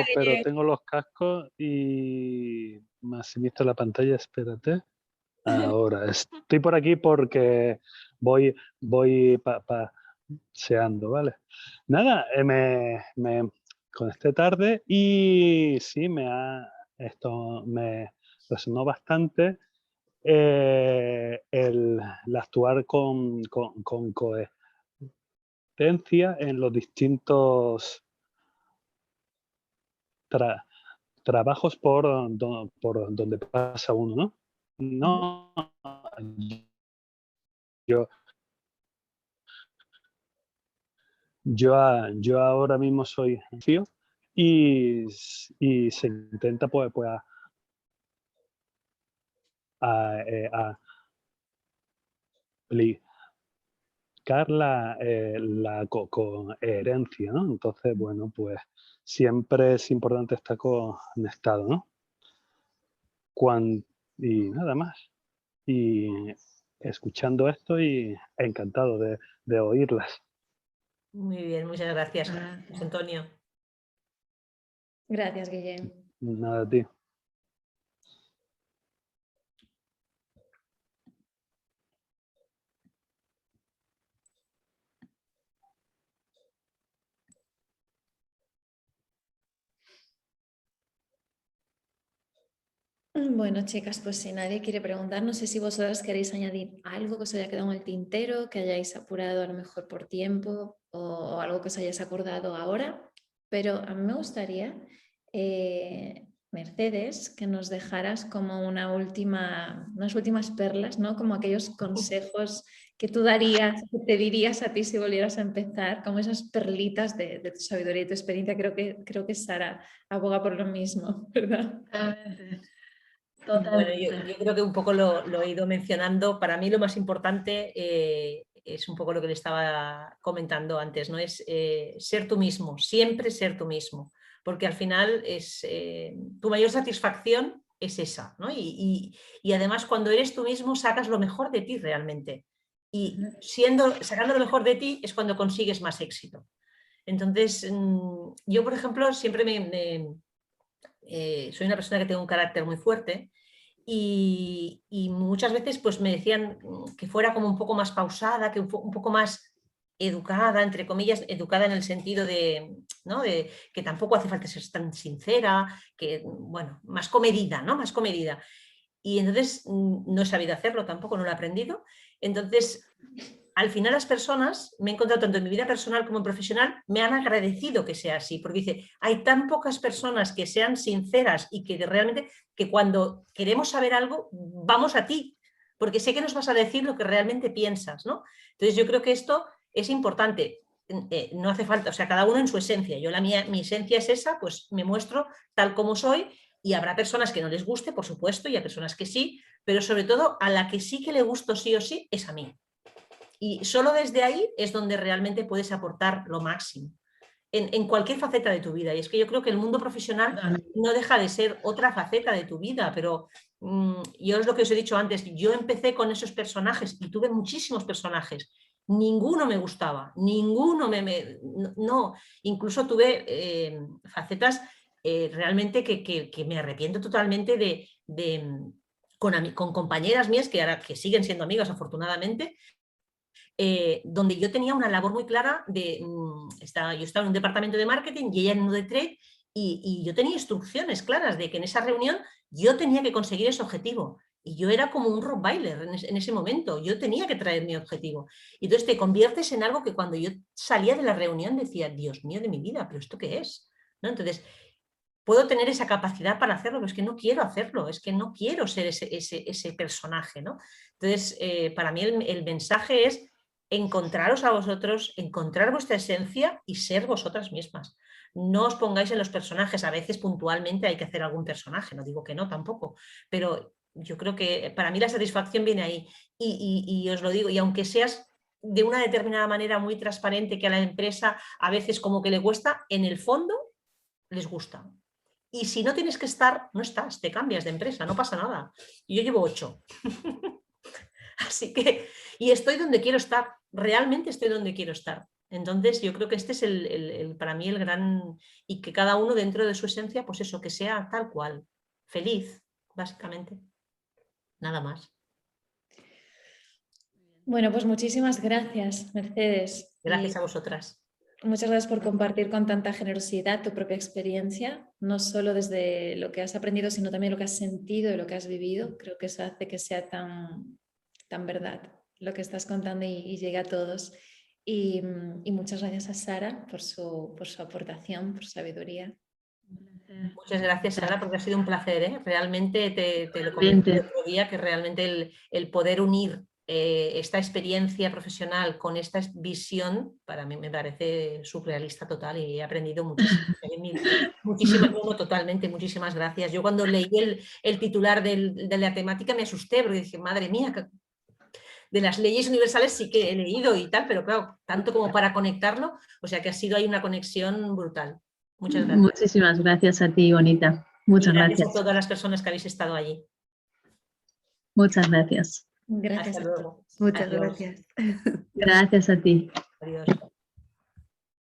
tengo los cascos y maximizo la pantalla, espérate. Ahora, estoy por aquí porque voy paseando, ¿vale? Nada, me conecté tarde y sí, esto me resonó bastante el actuar con coherencia en los distintos trabajos por donde pasa uno, ¿no? No, yo ahora mismo soy CEO y se intenta pues aplicar la coherencia, ¿no? Entonces, bueno, pues siempre es importante estar conectado, ¿no? Y nada más. Y escuchando esto y encantado de oírlas. Muy bien, muchas gracias, José Antonio. Gracias, Guillén. Nada, a ti. Bueno, chicas, pues si nadie quiere preguntar, no sé si vosotras queréis añadir algo que os haya quedado en el tintero, que hayáis apurado a lo mejor por tiempo o algo que os hayáis acordado ahora, pero a mí me gustaría, Mercedes, que nos dejaras como unas últimas perlas, ¿no? Como aquellos consejos que tú darías, que te dirías a ti si volvieras a empezar, como esas perlitas de tu sabiduría y tu experiencia. Creo que Sara aboga por lo mismo, ¿verdad? Bueno, yo creo que un poco lo he ido mencionando. Para mí lo más importante es un poco lo que le estaba comentando antes, ¿no? Es ser tú mismo, siempre ser tú mismo, porque al final tu mayor satisfacción es esa, ¿no? Y además cuando eres tú mismo sacas lo mejor de ti realmente. Y sacando lo mejor de ti es cuando consigues más éxito. Entonces, yo, por ejemplo, siempre soy una persona que tengo un carácter muy fuerte y muchas veces pues me decían que fuera como un poco más pausada, que un poco más educada, entre comillas, educada en el sentido ¿no? de que tampoco hace falta ser tan sincera, que, bueno, más comedida, ¿no? Más comedida. Y entonces no he sabido hacerlo tampoco, no lo he aprendido. Entonces, al final las personas, me he encontrado tanto en mi vida personal como en profesional, me han agradecido que sea así, porque dice, hay tan pocas personas que sean sinceras y que realmente, que cuando queremos saber algo, vamos a ti, porque sé que nos vas a decir lo que realmente piensas, ¿no? Entonces yo creo que esto es importante, no hace falta, o sea, cada uno en su esencia, mi esencia es esa, pues me muestro tal como soy y habrá personas que no les guste, por supuesto, y hay personas que sí, pero sobre todo a la que sí que le gusto sí o sí es a mí. Y solo desde ahí es donde realmente puedes aportar lo máximo en cualquier faceta de tu vida. Y es que yo creo que el mundo profesional no deja de ser otra faceta de tu vida, pero yo es lo que os he dicho antes, yo empecé con esos personajes y tuve muchísimos personajes. Ninguno me gustaba, ninguno no, incluso tuve facetas realmente que me arrepiento totalmente con compañeras mías que siguen siendo amigas afortunadamente, donde yo tenía una labor muy clara yo estaba en un departamento de marketing y ella en uno de trade y yo tenía instrucciones claras de que en esa reunión yo tenía que conseguir ese objetivo y yo era como un rottweiler en ese momento, yo tenía que traer mi objetivo y entonces te conviertes en algo que cuando yo salía de la reunión decía, Dios mío de mi vida, ¿pero esto qué es? ¿No? Entonces puedo tener esa capacidad para hacerlo, pero es que no quiero hacerlo, es que no quiero ser ese personaje, ¿no? Entonces para mí el mensaje es encontraros a vosotros, encontrar vuestra esencia y ser vosotras mismas. No os pongáis en los personajes, a veces puntualmente hay que hacer algún personaje, no digo que no tampoco, pero yo creo que para mí la satisfacción viene ahí. Y os lo digo, y aunque seas de una determinada manera muy transparente, que a la empresa a veces como que le cuesta, en el fondo les gusta. Y si no tienes que estar, no estás, te cambias de empresa, no pasa nada. Y yo llevo 8. Así que, y estoy donde quiero estar, realmente estoy donde quiero estar. Entonces yo creo que este es para mí el gran, y que cada uno dentro de su esencia, pues eso, que sea tal cual, feliz, básicamente. Nada más. Bueno, pues muchísimas gracias, Mercedes. Gracias a vosotras. Muchas gracias por compartir con tanta generosidad tu propia experiencia, no solo desde lo que has aprendido, sino también lo que has sentido y lo que has vivido. Creo que eso hace que sea tan verdad lo que estás contando y llegue a todos. Y muchas gracias a Sara por su aportación, por su sabiduría. Muchas gracias, Sara, porque ha sido un placer, ¿eh? Realmente te lo comenté el otro día, que realmente el poder unir esta experiencia profesional con esta visión, para mí me parece surrealista total y he aprendido muchísimo. Muchísimas, no, totalmente, muchísimas gracias. Yo cuando leí el titular de la temática me asusté, porque dije, madre mía, de las leyes universales sí que he leído y tal, pero claro, tanto como para conectarlo, o sea que ha sido ahí una conexión brutal. Muchas gracias. Muchísimas gracias a ti, Bonita. Muchas gracias. A todas las personas que habéis estado allí. Muchas gracias. Gracias. Hasta luego. Muchas gracias. Gracias a ti. Adiós.